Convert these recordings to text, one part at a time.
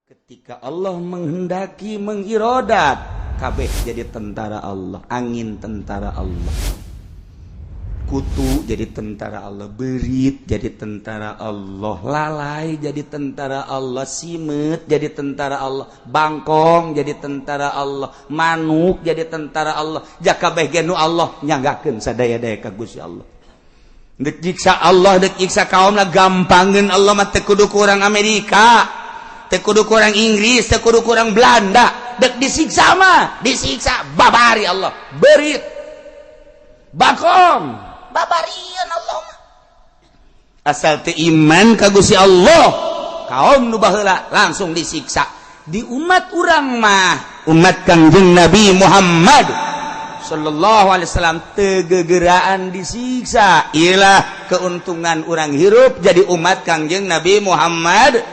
Ketika Allah menghendaki mengirodat, kabeh jadi tentara Allah, angin tentara Allah, kutu jadi tentara Allah, berit jadi tentara Allah, lalai jadi tentara Allah, simet jadi tentara Allah, bangkong jadi tentara Allah, manuk jadi tentara Allah. Jak kabeh genu Allah nyanggakeun sadaya-daya ka Gusti Allah. Dek nyiksa Allah, dek nyiksa kaumna gampangkeun Allah mah teu kudu ku urang Amerika, teu kudu ku urang Inggris, teu kudu ku urang Belanda. Dek disiksa mah disiksa babari Allah, berit bangkong babarian Allah mah. Asal teu iman ka Gusti Allah, kaum nu baheula langsung disiksa. Di umat urang mah, umat Kangjeng Nabi Muhammad sallallahu alaihi wasallam, tegegeraan disiksa. Ialah keuntungan urang hirup jadi umat Kangjeng Nabi Muhammad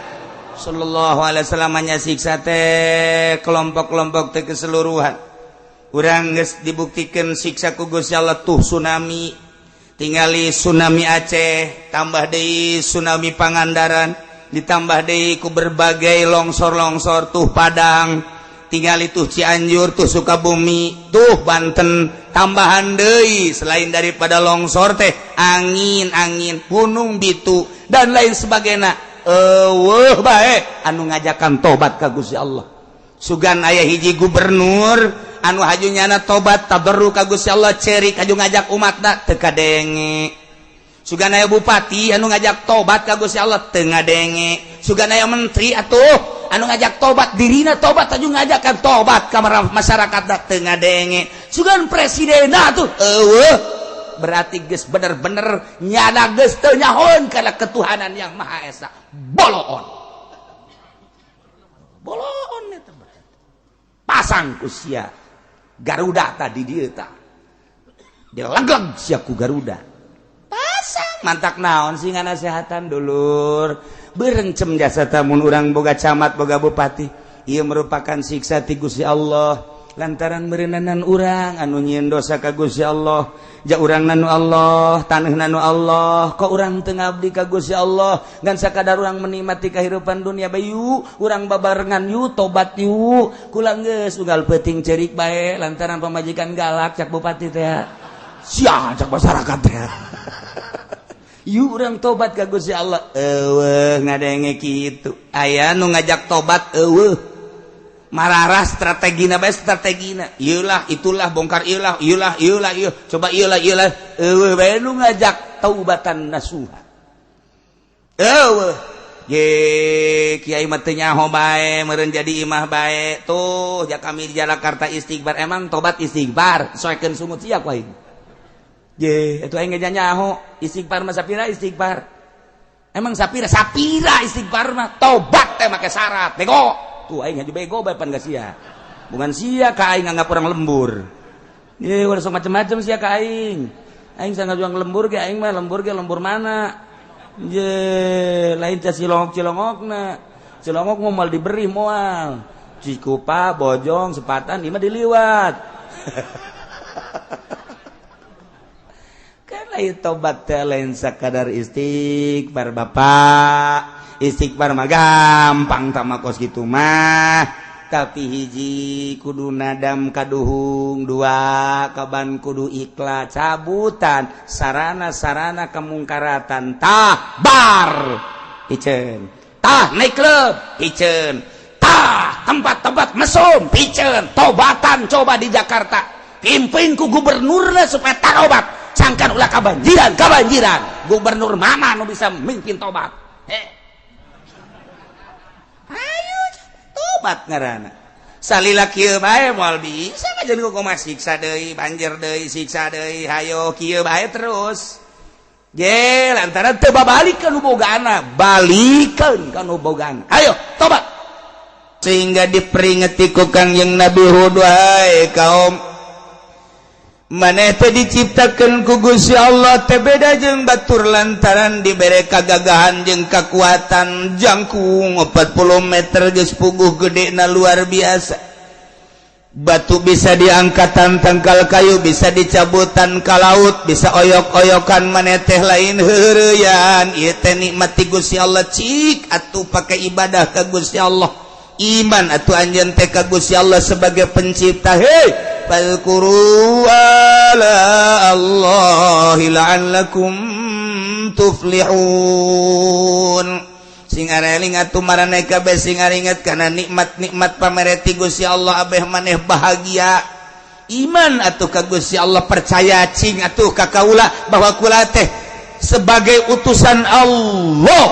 sallallahu alaihi wasallam. Nya siksa teh kelompok-kelompok teh keseluruhan. Urang geus dibuktikan siksa ku Gusti Allah tuh tsunami, tingali tsunami Aceh, tambah deui tsunami Pangandaran, ditambah deui ku berbagai longsor-longsor tuh Padang, tingali tuh Cianjur, tuh Sukabumi, tuh Banten, tambahan deui selain daripada longsor teh angin-angin, gunung bitu dan lain sebagainya. Eueuh bae anu ngajakan tobat ka Gusti Allah. Sugan aya hiji gubernur anu hajunyana tobat tabarruk ka Gusti Allah, cerik aju ngajak umatna teu kadenge. Sugan aya bupati anu ngajak tobat ka Gusti Allah teu ngadenge. Sugan aya menteri atuh anu ngajak tobat, dirina tobat aju ngajakan tobat ka masyarakat teu ngadenge. Sugan presiden atuh eueuh, berarti geus bener-bener nyana geus teu nyahoan kana ketuhanan yang Maha Esa. Boloon eta berarti pasang ku sia Garuda tadi dieu tah dilegleg sia ku Garuda pasang mantak naon sih nganasehatan dulur berencem jasa tamun urang boga camat boga bupati. Ieu merupakan siksa ti Gusti Allah lantaran meureunanan urang anu nyieun dosa ka Gusti Allah. Ja urang nanu Allah, taneuh nanu Allah, kok urang teu ngabdi ka Gusti Allah ngan sakadar urang menikmati kahirupan dunia bayu, urang babarengan yu tobat yu. Kula geus unggal peuting ceurik bae lantaran pamajikan galak cak bupati teh. Sia cak masyarakat teh. Yu urang tobat ka Gusti Allah. Eueuh ngadenge kitu. Aya nu ngajak tobat eueuh. Marara strategina bae strategina. Ieulah itulah bongkar ieulah coba ieulah eueuh bae nu ngajak taubatan nasuha. Eueuh ye kiai mah teu nyaho bae meureun jadi imah bae. Tuh ja kami di Jakarta istighfar, emang tobat istighfar soekeun sungut sia ku aing. Ye atuh aing ge nyaho istighfar mah sapira istighfar. Emang sapira istighfar mah tobat teh make syarat bego. Tuh aing haju bego bae pan ka sia. Bukan sia ka aing nganggap urang lembur. Ye udah sok macem-macem sia ka aing. Aing sangat juang lembur ge aing mah lembur mana? Ye lain teh cilongok-cilongokna. Cilongok mau mal diberi moal. Cikupa, Bojong, Sepatan ieu mah diliwat. Kan lain tobat teh lain sakadar istighfar Bapak. Istighfar mah gampang tamakos gitu mah, tapi hiji kudu nadam kaduhung, dua kaban kudu ikhlas, cabutan sarana-sarana kemungkaratan, tah bar piceun, tah naik klub piceun, tah tempat-tempat mesum piceun. Tobatan coba di Jakarta pimpin ku gubernurna supaya tarobat, sangkan ulah kabanjiran. Gubernur mana nu bisa mimpin tobat? Ayo tobat ngaranna. Salila kieu bae moal bisa ngajeun ku kumaha siksa deui, banjir deui, siksa deui, hayo kieu bae terus. Ye lantaran teu babalikeun nu bogaana, balikeun ka nu bogaana. Ayo tobat. Sehingga diperingati ku Kangjeng Nabi Hud, wahai kaum maneh teh diciptakeun ku Gusti Allah teh beda jeung batur lantaran dibere kagagahan jeung kakuatan jangkung 40 meter geus puguh gedena luar biasa. Batu bisa diangkatan tangkal kayu, bisa dicabutan ka laut, bisa oyok-oyokan maneh teh lain heureuyan. Ieu teh nikmat ti Gusti Allah cik atuh pake ibadah ka Gusti Allah. iman atuh anjeun teh ka Gusti Allah sebagai pencipta. Hei fadhkuru ala Allahi la'allakum tuflihun. Sing areling atuh maraneh kabeh sing aringet kana nikmat-nikmat pamereti Gusti Allah abeh maneh bahagia. Iman atuh ka Gusti Allah, percaya cing atuh ka kaula bahwa kula teh sebagai utusan Allah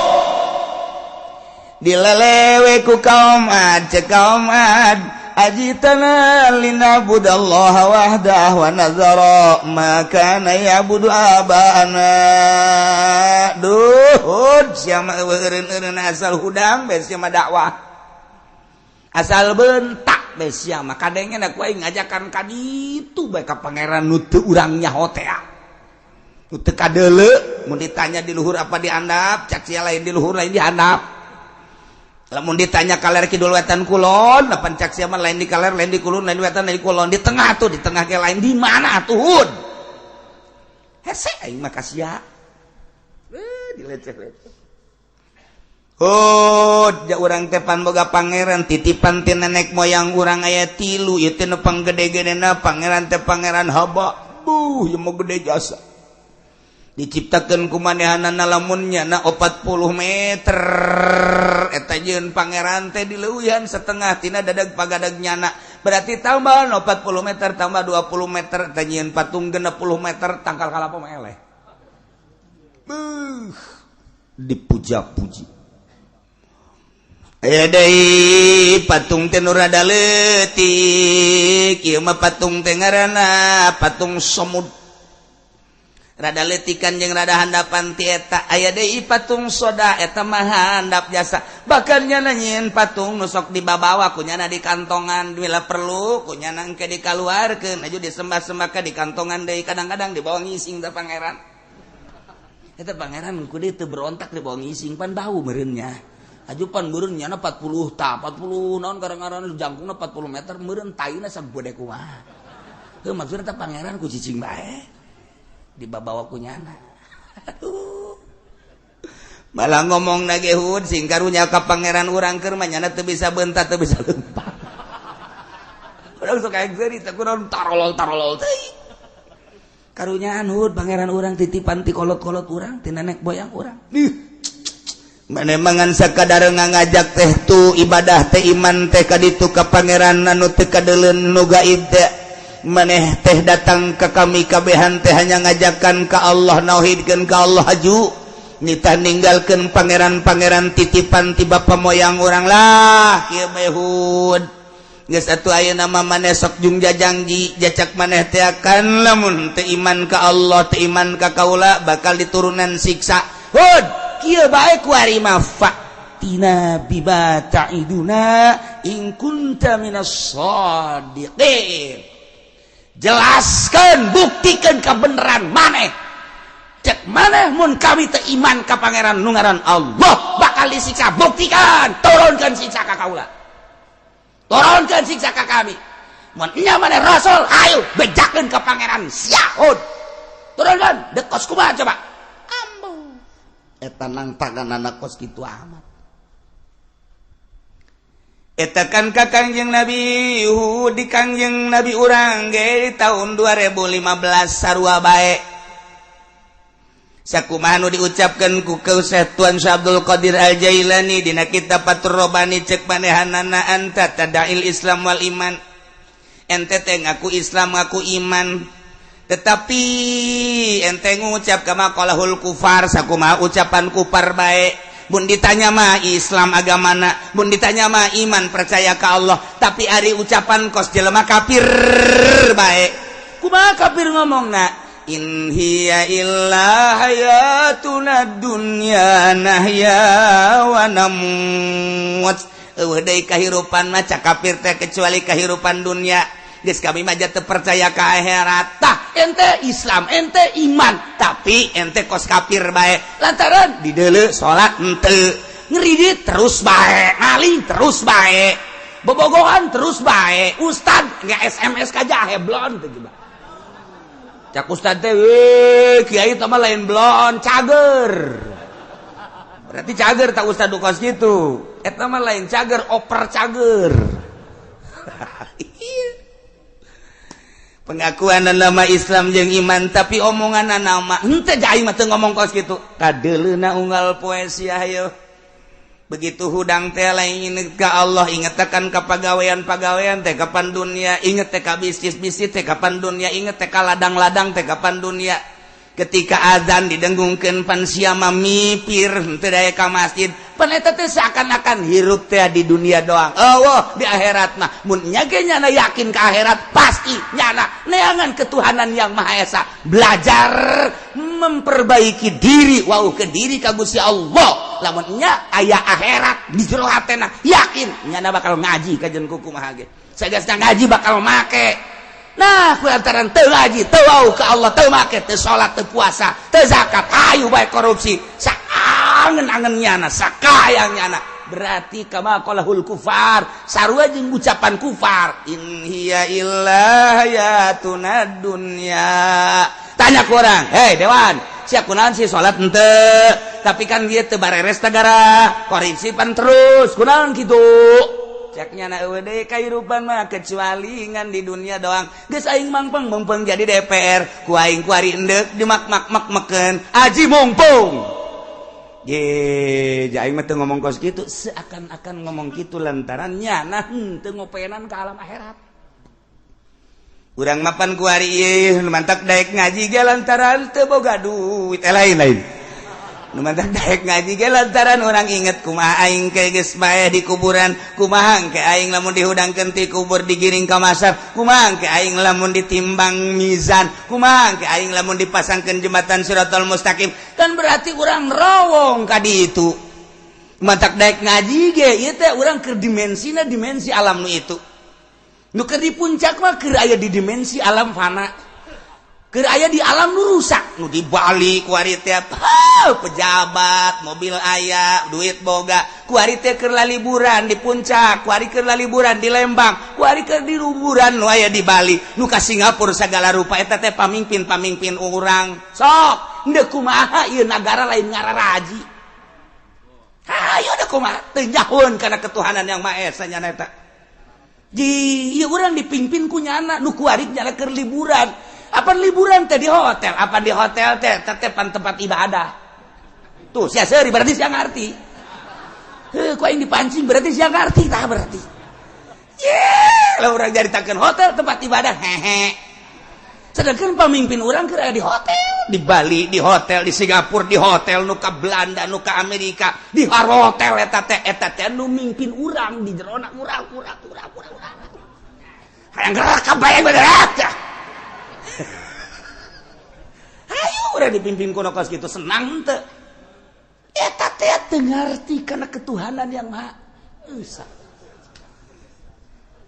dilelewe ku kaum Ad, cek kaum Ad ajitana linabudallaha wahdah wa nazara ma kana ya'budu abana. Duh sia mah eureun asal hudang bes sia mah dakwah asal bentak bes sia mah kadengna ku aing ngajakan ka ditu bae ka pangeran nu teu urang nyaho teh nu teu kadeuleu mun ditanya di luhur apa dihandap cak sia lain di luhur lain dihandap. Lamun ditanya kaler kidul wetan kulon, lapan cak sia mah lain di kaler, lain di kulon, lain di wetan, lain di kulon, di tengah tuh, di tengah ke lain di mana atuh hud? Hese aing mah kasia. Dileceh-leceh. Hud, ja urang teh pan boga pangeran titipan ti nenek moyang urang aya 3, ieu teh nu panggede-gedena pangeran teh pangeran haba. Ieu mah gede jasa. Diciptakan kumanehanana lamunnya na 40 meter eta jeun pangeran teh dileuyan setengah tina dadag pagadagnyana berarti tambah 40 meter tambah 20 meter eta nyieun patung 60 meter tangkal kalapa mah eleh dipuja-puji aya deui patung teh nu rada leutik ieu mah patung teh ngaranna patung Samud rada letikan jeung rada handapan ti eta aya deui patung soda eta mah handap jasa bahkan nyana nyieun patung nu sok dibabawa kunyana di kantongan bila perlu kunyana engke dikaluarkeun aju disembah-sembah ka di kantongan deui kadang-kadang dibawa ngising teh pangeran eta pangeran kudu teu berontak dibawa ngising pan bau meureun nya aju pan meureun nyana 40 naon garang-garang jangkungna 40 meter meureun taina sagede kumaha heuh maksudna teh pangeran ku cicing bae dibawa kunyana. Malah ngomong nage hud sing karunya ka pangeran urang keur mah nyana teu bisa beuntat teu bisa leumpah. Urang sok aing seuri teh kunaon tarolol teuing. Karunyaan hud pangeran urang titipan ti kolot-kolot urang ti nenek boyang urang. Mane mangan sakadar ngajak teh tu ibadah teh iman teh ka ditu ka pangeran anu teu kadeuleun nu gaib teh. Maneh teh datang ke kami kabehan teh hanya ngajakan ka Allah nauhidkeun ka Allah haju nitah ninggalkeun pangeran-pangeran titipan ti bapa moyang urang lah kieu behud geus atuh ayeuna mah maneh sok jung jajangji jacak maneh teh akan lamun teu iman ka Allah teu iman ka kaula bakal diturunan siksa hud kieu bae ku ari mah tina biba ta'iduna in kunta minas shadiqin. Jelaskan, buktikan kebenaran maneh. Cek maneh mun kami teu iman ka pangeran nu ngaran Allah bakal disiksa. Buktikan, turunkan siksa ka kaula. Turunkan siksa ka kami. Mun nya maneh rasul, ayo bejakeun ka pangeran Syahud. Turunkan, dekos kumaha coba? Ambu. Eta nang taganana kos kitu amat. Eta kan ka Kangjeng Nabi Hud di Kangjeng Nabi urang ge di tahun 2015 sarua bae. Sakumaha nu diucapkeun ku Syekh Tuan Syekh Abdul Qadir Al-Jailani dina kitab Fathur Rabbani cek manehanana anta tada'il Islam wal iman. Ente teh ngaku Islam ngaku iman. Tetapi ente ngucap ka maqalahul kufar sakumaha ucapan kufar bae. Mun ditanya mah Islam agamana, mun ditanya mah iman percaya ka Allah, tapi ari ucapan kos jelema kafir bae. Kumaha kafir ngomongna? In hiya illa hayatuna dunya nahya wa namut. Eueuh deui kahirupan mah cak kafir teh kecuali kahirupan dunia. Geus kami mah teu percaya ka akhirat. Tah ente Islam, ente iman, tapi ente kos kafir bae. Lantaran di deuleu salat henteu, ngeridit terus bae, maling terus bae, bobogohan terus bae. Ustad nge SMS ka jahe blon teh coba. Cak ustad teh kiai teh mah lain blon, cager. Berarti cager tak ustad kos gitu. eta mah lain cager oper cager. Pengakuan nama Islam jeung iman tapi omongan nama henteu aing mah teu ngomong kos kitu kadeleuna unggal poesi ayo begitu hudang teh lain inget ka Allah inget tekan ka pagawean-pagawean teh kapan dunia inget teh ka bisnis-bisnis teh kapan dunia inget teh ka ladang-ladang teh kapan dunia ketika azan didenggungkeun pan sia mimipir henteu daya ka masjid pan eta teh seakan-akan hirup teh di dunia doang eueuh di akhirat mah mun nya ge nyana yakin ka akhirat pasti nyana neangan ketuhanan yang Maha Esa belajar memperbaiki diri wau ke diri ka Gusti Allah lamun nya aya akhirat di jero hatena yakin nyana bakal ngaji ka jeung kumaha ge sagasna ngaji bakal make. Nah, kulantaran teu ngaji, teu wau ka Allah, teu make, teu salat, teu puasa, teu zakat, ayu bae korupsi. Saangen-angen nyana, sakayang nyana. Berarti kama qalahul kufar, sarua jeung ucapan kufar. In hiya illa hayatuna dunya. Tanya ku urang, "Hei Dewan, sia kunaon sih salat henteu? Tapi kan dia teu bareres tagara, korupsi pan terus. Kunaon kitu?" Ceknya na eueuh kehidupan mah kecuali ngan di dunia doang geus aing mangpeng jadi DPR ku aing kuari endek dimak-mak-mak-meken aji mumpung ye aing mah teu ngomong kos kitu seakan-akan ngomong kitu lantaran nyana teu ngopenan ka alam akhirat urang mapan kuari ieu mantak daek ngaji ge lantaran teu boga duit lain-lain nu mantak daek ngaji ge lantaran urang inget kumaha aing ke geus bae di kuburan kumaha ke aing lamun dihudangkeun ti kubur digiring ka masar kumaha ke aing lamun ditimbang mizan kumaha ke aing lamun dipasangkeun jembatan Siratal Mustaqim kan berarti urang rawong ka ditu mantak daek ngaji ge ieu teh urang keur dimensina dimensi alam nu itu nu keur di puncak mah keur aya di dimensi alam fana keur aya di alam nu rusak nu di Bali ku ari teh pejabat mobil aya duit boga ku ari teh keur liburan di puncak ku ari keur liburan di Lembang ku ari keur di liburan nu aya di Bali nu ka Singapura sagala rupa eta teh pamimpin urang sok henteu kumaha ieu nagara lain ngararaji ayo da kumaha teu nyahoeun kana ketuhanan yang Maha Esa nyana eta ji ieu urang dipimpin ku nyana nu ku ari nyana keur liburan apa liburan teh di hotel apa di hotel teh tetepan tempat ibadah tuh sia seuri berarti sia ngarti ku aing dipancing berarti sia ngarti tah berarti lah urang jaritakeun hotel tempat ibadah hehe sedangkan pamimpin urang keur aya di hotel di Bali di hotel di Singapura di hotel nu ka Belanda nu ka Amerika di hotel eta teh nu mimpin urang di jerona urang hayang gerak kabayang beneran ayo udah dipimpin kono kos gitu senang teu eta teh teu ngarti kana ketuhanan yang Maha Esa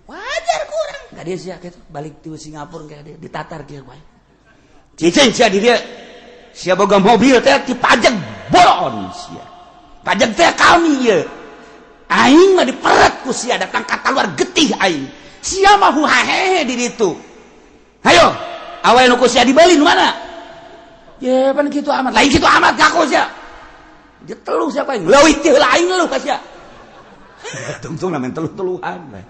wajar kurang gade sia kitu balik ti Singapura ge ditatar kieu bae cicing sia di dieu sia boga mobil teh dipajeg bolon sia pajeg teh kami ieu aing mah diperet ku sia datang ka luar getih aing sia mah hahehe di ditu hayo awewe nu ku sia di Bali nu mana ya pan kitu amat lain kitu amat ngaku sia dia teluh siapa yang leuwih teh lain lu ka sia tungtung lamun teluh-teluhan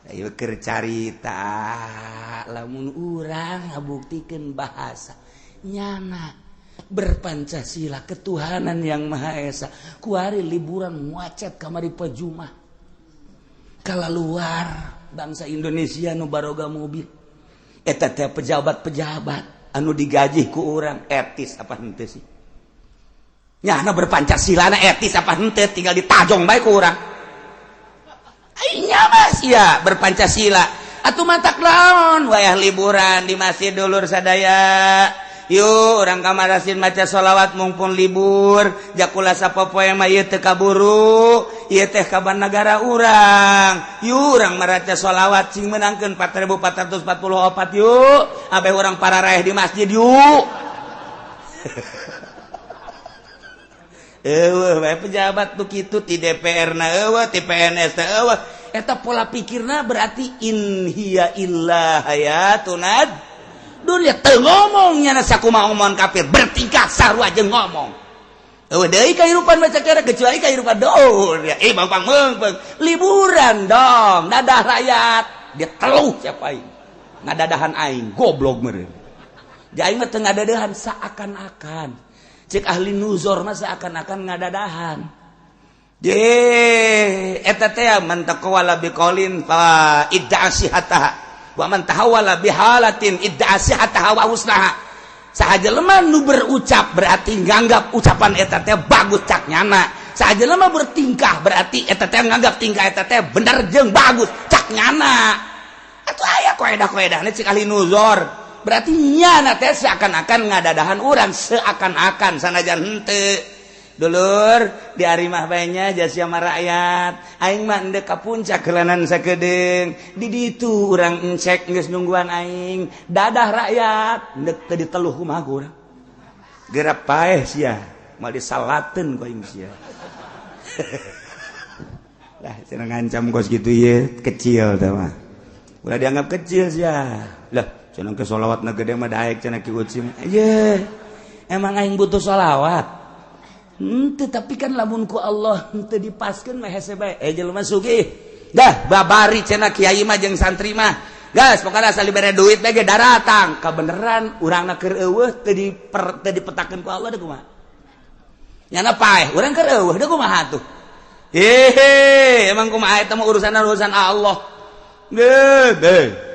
ayo keur carita lamun urang ngabuktikeun bahasa nyana berpancasila ketuhanan yang Maha Esa kuari liburan muacet kamari pajumah kala luar bangsa Indonesia nu baroga mobil eta teh pejabat-pejabat anu digaji ku urang etis apa henteu sih nyana berpancasilana etis apa henteu tinggal ditajong bae ku urang nya mas ya berpancasila atuh matak laon wayah liburan di masjid dulur sadaya yuk urang kamarasin maca sholawat mumpun libur jakula sapopoe mah ieu teu kaburu ieu teh kaban nagara urang yuk urang maraca sholawat sing menangkeun 4444 yuk abe urang para raeh di masjid yuk eueuh bae pejabat tuh kitu ti DPR na eueuh ti PNS na eueuh eta pola pikirna berarti in hiya illa hayatuna dunia teu ngomong nyana sakumaha omongan kafir bertingkah sarua jeung ngomong deui kahirupan baca kira kecuali kahirupan daun ya. Bang liburan dong dadah rakyat dia teluh siapa aing ngadadahan aing goblok meureun dia aing mah teu ngadadahan seakan-akan cek ahli nuzur mah seakan-akan ngadadahan eta teh man taqawala biqaulin fa idda'asihataha wa man tahawala bihalatin idda'asihataha wa husnaha sahaja lemah nu berucap berarti nganggap ucapan eta teh bagus cak nyana sahaja lemah bertingkah berarti eta teh nganggap tingkah eta teh bener jeung bagus cak nyana atuh aya koedah-koedahna cik ahli nuzur berarti nyana teh seakan-akan ngadadahan urang seakan-akan sanajan henteu dulur di ari mah bae nya jasa mah rakyat aing mah endeu ka puncak kelanan sakedeung di ditu urang encek geus nungguan aing dadah rakyat endeu teu diteluh kumaha ku urang geurap paeh sia mal disalateun ku aing sia lah cenah ngancam kos kitu ye kecil teh mah ulah dianggap kecil sia lah cenah ke sholawatna gede mah daek cenah ki ucim ye emang aing butuh sholawat tapi kan lamun ku Allah teu dipaskeun mah hese bae jelema sugih dah babari cenah kiai mah jeung santri mah gas pokona asal dibere duit bae ge daratang kabeneran urangna keur eueuh teu dipetakeun ku Allah deuk kumaha nyana paeh urang keur eueuh deuk kumaha atuh emang kumaha eta mah urusan Allah deh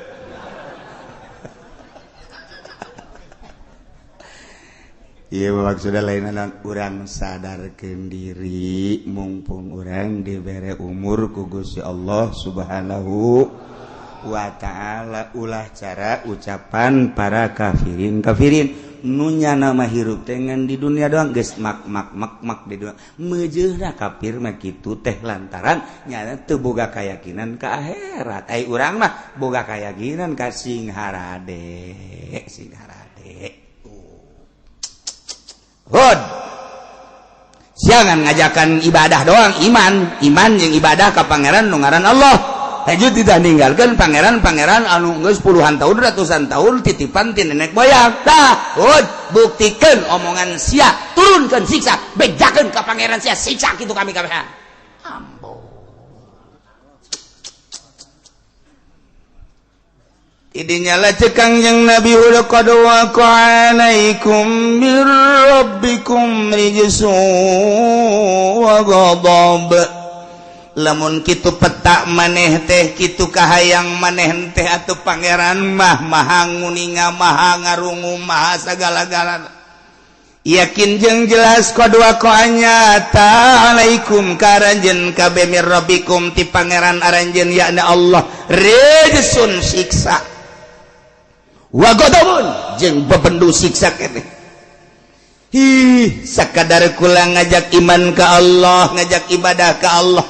iya maksudnya lain urang sadarkeun diri mumpung urang dibere umur ku Gusti Allah Subhanahu wa taala ulah cara ucapan para kafirin nu nyana mah hirup teh ngan di dunia doang geus mak di dunia meujeurna kafir mah kitu teh lantaran nyana teu boga kayakinan ka akhirat ai urang mah boga kayakinan ka singharade Hud jangan ngajakan ibadah doang iman yang ibadah ke pangeran nu ngaran Allah haju tidak ninggalkan pangeran anu geus puluhan tahun ratusan tahun titipan ti nenek moyang tah Hud buktikan omongan sia turunkan siksa bejakeun ka pangeran sia siksa kitu kami kabehan ambo idinya lah cekang yang Nabi Hud qad waqa alaikum bir rabbikum rijsun wa ghadab lamun kitu petak maneh teh kitu kahayang maneh teh atuh pangeran mah maha nguninga maha ngarungu maha sagala-galana yakin jeung jelas qad waqa nyata alaikum karanjeun kabeh mir rabbikum ti pangeran aranjeun yakna Allah rijsun siksa wa ghadabun jeung bebendu siksa keneh sakadar kula ngajak iman ka Allah ngajak ibadah ka Allah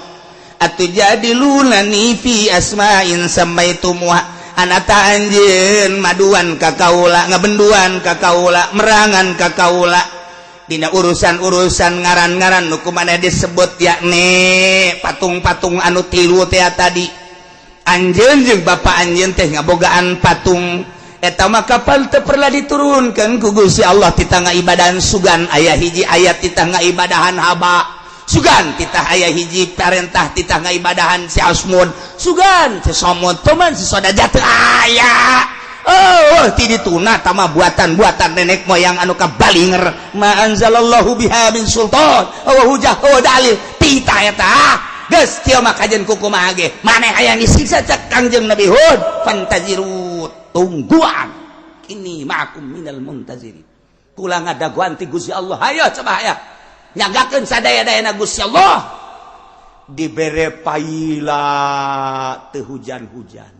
atuh jadi lunani fi asma'in samaitumuha anata anjeun maduan ka kaula ngabenduan ka kaula merangan ka kaula dina urusan-urusan ngaran-ngaran nu kumaha disebut yakni patung-patung anu tilu teh tadi anjeun jeung bapa anjeun teh ngabogaan patung eta mah kapal teu perlah diturunkeun ku Gusti Allah ti tangga ibadahan sugan aya hiji ayat ti tangga ibadahan haba sugan ti tah aya hiji perintah ti tangga ibadahan si asmun sugan si somot teman si sodaja teu aya ti dituna tama buatan-buatan nenek moyang anu kabalinger ma anzalallahu biha min sultan hujah dalil tita eta geus kieu mah kajen ku kumaha ge maneh aya disiksa cek Kangjeng Nabi Hud fantaziru tungguan ini ma'akum minal muntazirin kula ngadaguan ti Gusti Allah hayo coba aya nyagakeun sadaya-dayana Gusti Allah dibere paila teu hujan-hujan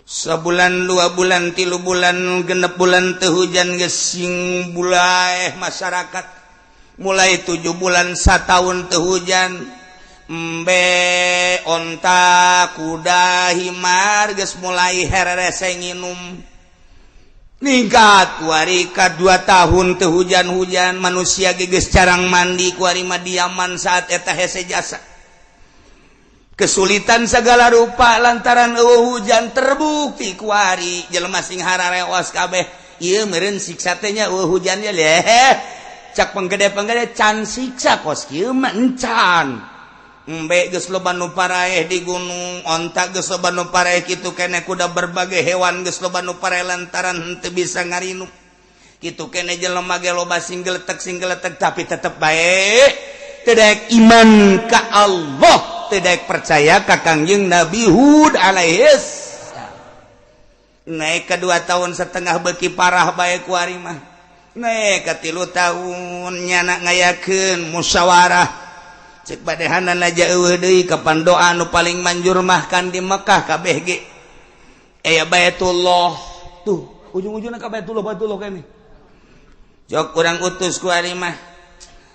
sebulan 2 bulan 3 bulan genep bulan teu hujan geus sing bulaeh masyarakat mulai 7 bulan 1 tahun teu hujan embe onta kuda himar geus mulai hererese nginum ningkat kuari ka 2 tahun teu hujan-hujan manusia geus carang mandi kuari mah diaman saat eta hese jasa kesulitan segala rupa lantaran eueuh hujan terbukti kuari jelema sing hararewas kabeh ieu meureun siksa teh nya eueuh hujan nya leh cak penggede-penggede can siksa kos kieu mencan embe geus loba nu paraeh di gunung onta geus loba nu paraeh kitu kene kuda berbagai hewan geus loba nu paraeh lantaran henteu bisa ngarinuk kitu kene jelema ge loba singgeletek tapi tetep bae teu daek iman ka Allah teu daek percaya ka Kangjeng Nabi Hud alaihis naik ke 2 tahun setengah beki parah bae ku ari mah naik ke 3 tahun nyana ngayakeun musyawarah cek badehanan aja eueuh deui kapan doa nu paling manjur mah kan di Mekah kabeh ge aya Baitullah tuh ujung-ujungna ka Baitullah kene jok urang utus ku ari mah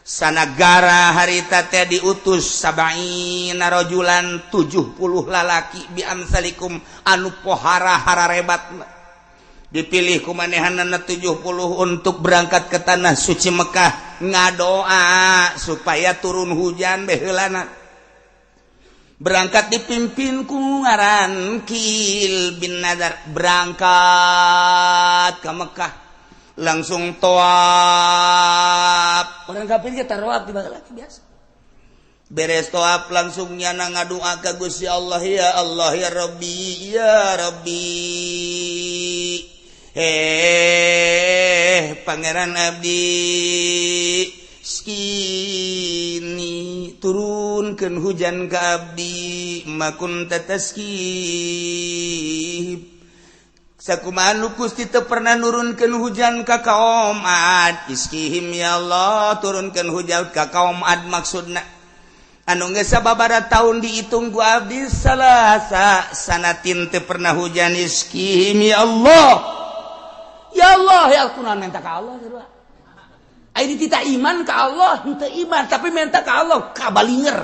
sanagara harita teh diutus sabaina rajulan 70 lalaki bi amsalikum anu pohara hararebat dipilih ku manehanana 70 untuk berangkat ke tanah suci Mekah ngadoa supaya turun hujan baheulana berangkat dipimpin ku ngaran Kil bin Nadar berangkat ke Mekah langsung toab orang kafir ge taroab di laki biasa beres toab langsung nyana ngadoa ka Gusti Allah ya Rabbi pangeran abdi skini turunkeun hujan ka abdi makun tataskib sakumaha nu Gusti teu pernah nurunkeun hujan ka kaum Ad iskihim ya Allah turunkeun hujan ka kaum Ad maksudna anu geus sababaraha taun diitung ku abdi salasa sanatin teu pernah hujan iskihim ya Allah ya kunaon menta ka Allah terus aya ditita iman ka Allah henteu iman tapi menta ka Allah kabalinger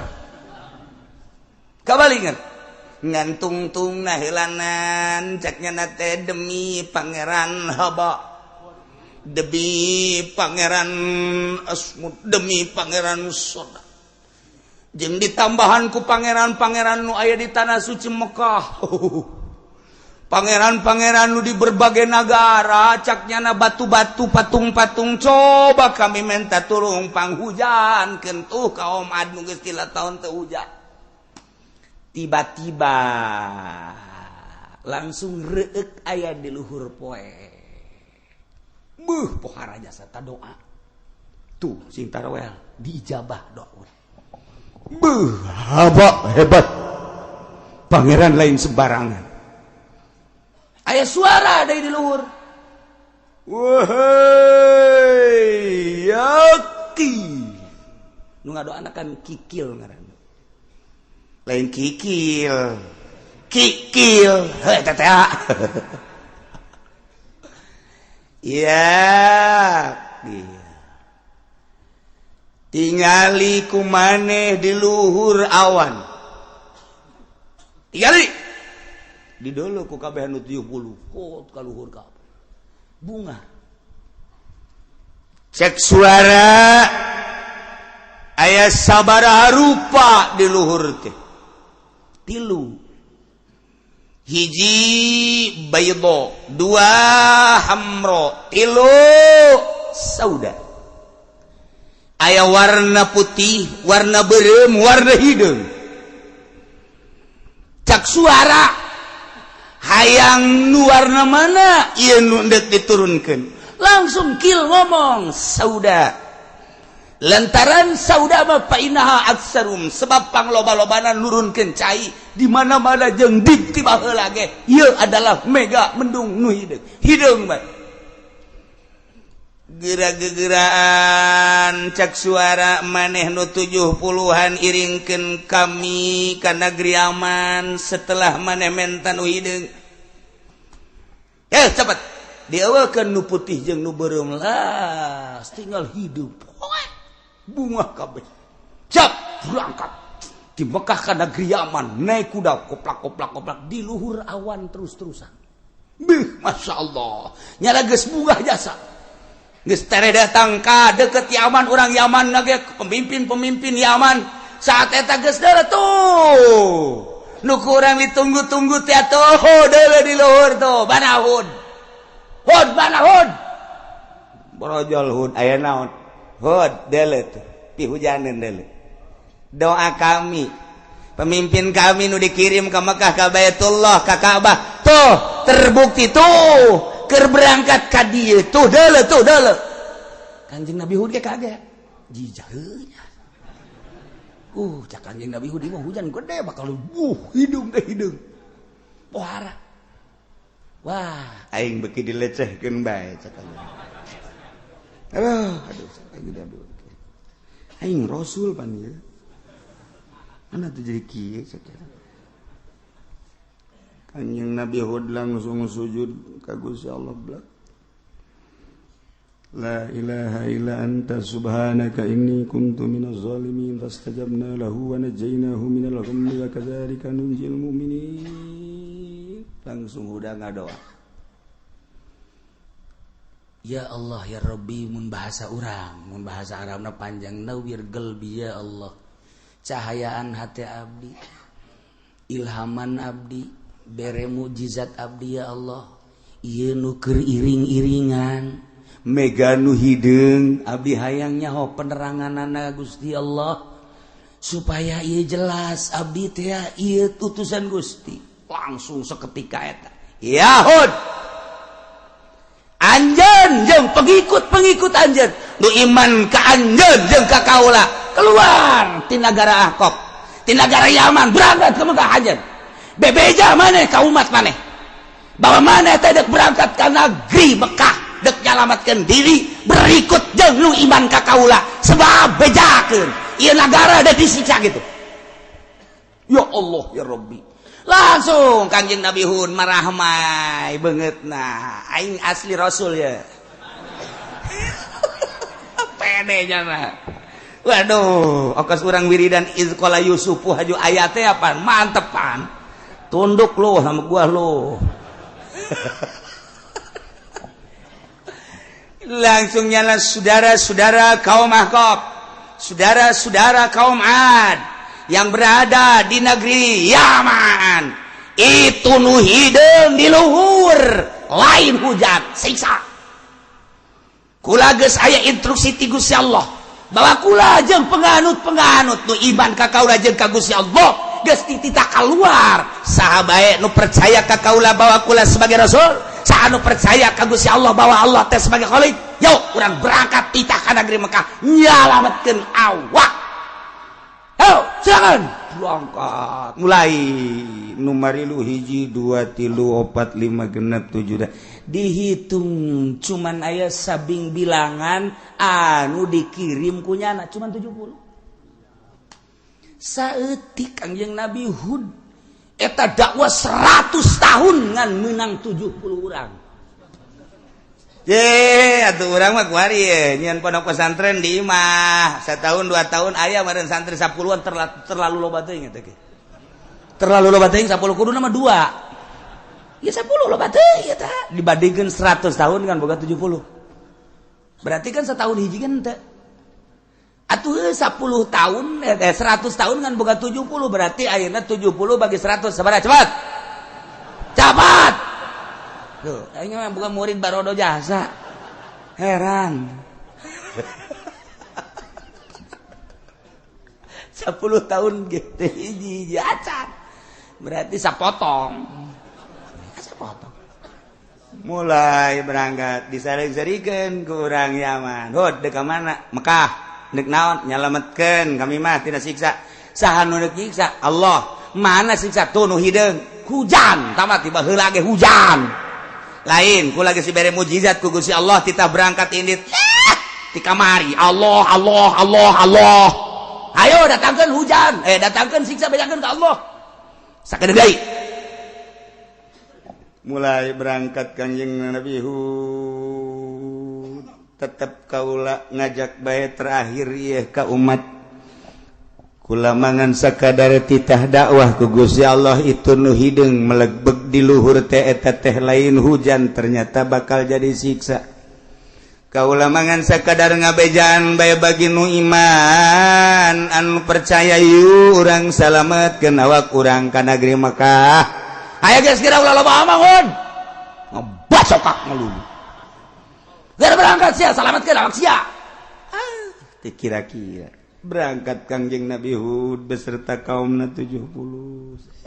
ngantung-tung nahilanan caknya nate demi pangeran haba demi pangeran asmud demi pangeran soda jeung ditambahan ku pangeran-pangeran nu aya di tanah suci Mekah pangeran-pangeran nu di berbagai negara caknya na batu-batu patung-patung coba kami minta tulung panghujan kentuh kaum Ad nu geus 3 tahun teu hujan tiba-tiba langsung reuk aya di luhur poe pohara jasa ta doa tuh sing tarawel diijabah doa hebat pangeran lain sembarangan aya suara dari di luhur wahai yaki nu ngadoana kan kikil ngaran lain kikil heh teteh ya tingali ku maneh di luhur awan tingali di dulu ku kabeh anu 70 kot ka luhur ka bunga cek suara aya sabaraha rupa di luhur teh 3 hiji baydo 2 hamro 3 sauda aya warna putih warna beureum warna hideung cak suara hayang nu warna mana ieu nu hendak diturunkeun langsung Kil ngomong sauda lantaran sauda mah painaha aksarum sebab pangloba-lobana nurunkeun cai di mana-mana jeung dik ti baheula ge ieu adalah mega mendung nu hideung mah geura-geuraan cak suara maneh nu 70-an iringkeun kami ka negeri aman setelah maneh menta nu hideung cepet dieuwekeun nu putih jeung nu beureum lah tinggal hidup bunga kabeh cap berangkat di Mekah ka negeri aman naik kuda koplak di luhur awan terus-terusan Masya Allah nyala geus bunga jasa geus tere datang ka deket Yaman orang Yaman nage pemimpin Yaman saat eta geus deuleu tuh nu kurang ditunggu-tunggu teh atuh deuleu di luhur tuh banahun Hud Brojol Hud aya naon hujanan doa kami pemimpin kami nu dikirim ke Mekah ka Baitullah ka Ka'bah tuh terbukti tuh keur berangkat ka dieu tuh deuleu Kanjeng Nabi Hud ge kaget jijaheunya cak Kanjeng Nabi Hud mah hujan gede bakal hidung ke hidung pohara wah aing beuki dilecehkeun bae cak aduh aing rasul pan ieu mana tuh jadi kieu saudara Kanjeng Nabi Hud langsung sujud ka Gusti Allah belak La ilaha illa anta subhanaka inni kuntu minaz zalimin fastajabna lahu wa najainahu minal ghammi wa kadzalika nunjil mu'minin langsung udah ngadoa Ya Allah ya Rabbi mun bahasa urang mun bahasa Arabna panjang nawir qalbi ya Allah cahayaan hati abdi ilhaman abdi bere mujizat abdi ya Allah ieu nu keur iring-iringan mega nu hideung abdi hayang nyaho peneranganana Gusti Allah supaya ieu jelas abdi teh ieu utusan Gusti langsung saketika eta ya Hud anjeun jeung pengikut anjeun nu iman ka anjeun jeung ka kaula keluar ti nagara Ahqaf ti nagara Yaman berangkat ke Mekah anjeun bebeja maneh ka umat maneh bahwa maneh teh dek berangkat ka negeri Mekah dek nyalamatkeun diri berikut jeung nu iman ka kaula sebab bejakeun ieu nagara da disiksa gitu ya Allah ya Rabbi langsung Kanjeng Nabi Hud marahmai beungeutna aing asli rasul ya pede jana waduh okas urang wiridan izqala yusufu haju ayate apaan mantepan tunduk lu sama gua lu langsung nyala saudara-saudara kaum Ahqaf saudara-saudara kaum Ad yang berada di negeri Yaman itu nu hideung di luhur lain hujan siksa kula geus aya instruksi ti Gusti Allah bahwa kula jeung penganut-penganut nu iman ka kaula jeung ka Gusti Allah geus dititah keluar saha bae nu percaya ka kaula bahwa kula sebagai rasul saha nu percaya ka Gusti Allah bahwa Allah teh sebagai khalik yuk urang berangkat titah ka negeri Mekah nyalametkeun awak ayo silakan berangkat mulai numarilu 1 2 3 4 5 genep 7 dihitung cuman aya sabing bilangan anu dikirim kunyana cuman 70 saeutik Kanjeng Nabi Hud eta dakwah 100 tahun ngan menang 70 urang atuh urang mah kuari ye nyeun pondok pesantren di imah setahun 2 tahun aya meureun santri 10-an terlalu loba teuing eta ge terlalu loba teuing 10 kuduna mah 2 ya 10 loba teuing eta dibandingkeun 100 tahun kan boga 70 berarti kan setahun hiji kan teu atuh 10 tahun 100 tahun kan boga 70 berarti ayeuna 70 bagi 100 sabaraha cepat tuh aing mah bukan murid Barodo Jasa heran 10 tahun gitu hiji acan berarti sapotong mulai berangkat disaring-sarikeun ku urang Yaman Hud dek ka mana Mekah dek naon nyalametkeun kami mah tina siksa saha nu deuk siksa Allah mana siksa tuh nu hideung hujan tamat tiba heula ge hujan lain kula geus dibere mujizat ku Gusti Allah titah berangkat indit ti kamari Allah ayo datangkeun hujan datangkeun siksa bejakeun ka Allah sakedeuk deui mulai berangkat Kanjeng Nabi Hud tetep kaula ngajak bae terakhir ieu ka umat kula mangan sakadar titah dakwah ku Gusti Allah itu nu hideung melegbeg di luhur teh eta teh lain hujan ternyata bakal jadi siksa kaula mangan sakadar ngabejaan bae bagi nu iman anu percaya yu urang salametkeun awak urang ka negeri Mekah aya geus kira ulah loba amangun ngebacokak ngelulu biar berangkat sia salametkeun awak sia kira-kira berangkat Kangjeng Nabi Hud beserta kaumna 70.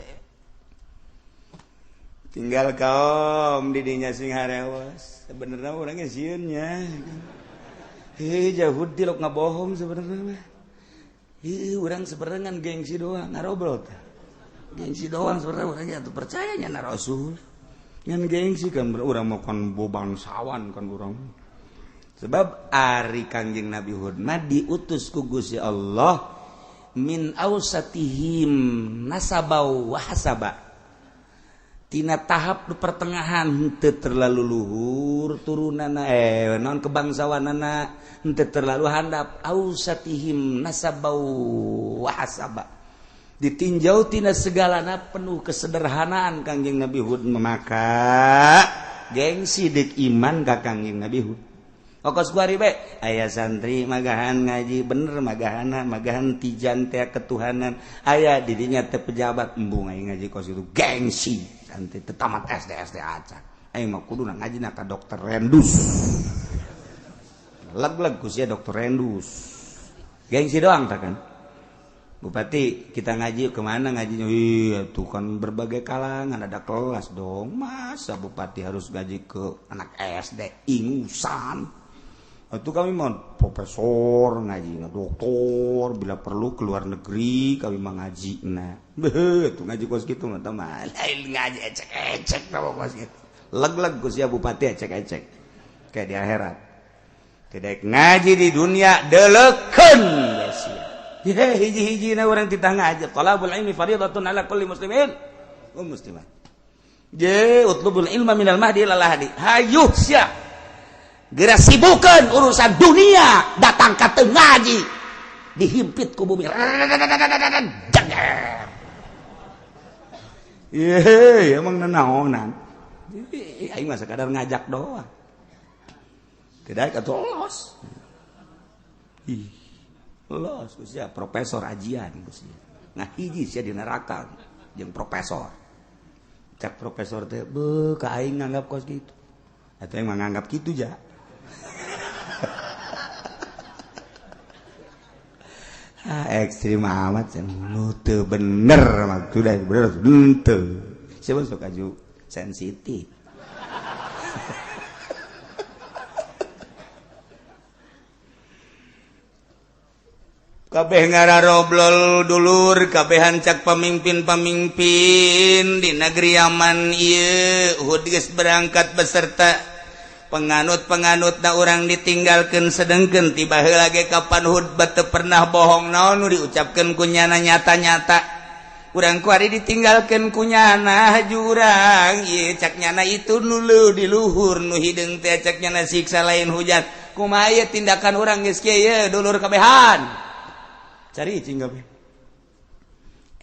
Tinggal kaum didinya sing harewas. Sebenarnya orangnya sieunnya. Jahud dilok ngabohong sebenarnya. Urang sebenarnya ngan gengsi doang ngarobrol teh. Gengsi doang sebenarnya orangnya tuh percayanya na Rasul. Ngan gengsi kan urang mau kan bobangsawan kan urang. Sebab ari Kangjeng Nabi Hud mah diutus ku Gusti Allah min ausatihim nasabau wa hasaba. Tina tahap pertengahan henteu terlalu luhur turunana non kebangsawanana henteu terlalu handap ausatihim nasabau wa hasaba. Ditinjau tina segalana penuh kesederhanaan Kangjeng Nabi Hud maka gengsi deuk iman ka Kangjeng Nabi Hud. Okos kuari be aya santri magahan ngaji bener magahan tijan teh ketuhanan aya didinya teh pejabat embung aya ngaji kos itu gengsi santri teh tamat SD acan aya mah kuduna ngajina ka dokter Rendus leg-leg ku sia dokter Rendus gengsi doang tah kan Bupati kita ngaji kemana ngajinya iya tuh kan berbagai kalangan ada kelas dong masa Bupati harus ngaji ke anak SD ingusan. Itu kami mau profesor ngaji, doktor bila perlu keluar negeri kami mau ngaji. Nah, tuh ngaji kos gitu nggak tahu mah. Lain ngaji ecek tahu kos gitu. Leg-leg kos ya Bupati ecek kayak di akhirat. Tidak ngaji di dunia deleken ya hiji na orang titah ngaji. Talabul ilmi fardhatun ala kulli muslimin wa muslimat. Utlubul ilma minal mahdi ilal lahdi. Hayuh sia. Geura sibukeun urusan dunia datang ka teu ngaji dihimpit ku bumi jager emang nanaonan aing mah sekadar ngajak doang tidak katolos los sia profesor ajian sia nah hiji sia di neraka jeung profesor cak profesor teh beuh ka aing nganggap kos kitu atuh aing mah nganggap kitu ja ekstrim amat nu teu bener maksudnya bener henteu siapa sok aju sensitif kabeh ngararoblol dulur kabeh hancak pamimpin-pamimpin di negeri Yaman ieu Hud geus berangkat beserta penganut na orang ditinggalkan sedengkeun tiba heula ge kapan Hud teu pernah bohong naon nu diucapkeun ku nyana nyata-nyata urang kuari ditinggalkeun ku nyana jurang ieu cak nyana itu nu di luhur nu hideung teh cak nyana siksa lain hujan kumaha ieu tindakan urang geus kieu ye dulur kabehan cari cing kabeh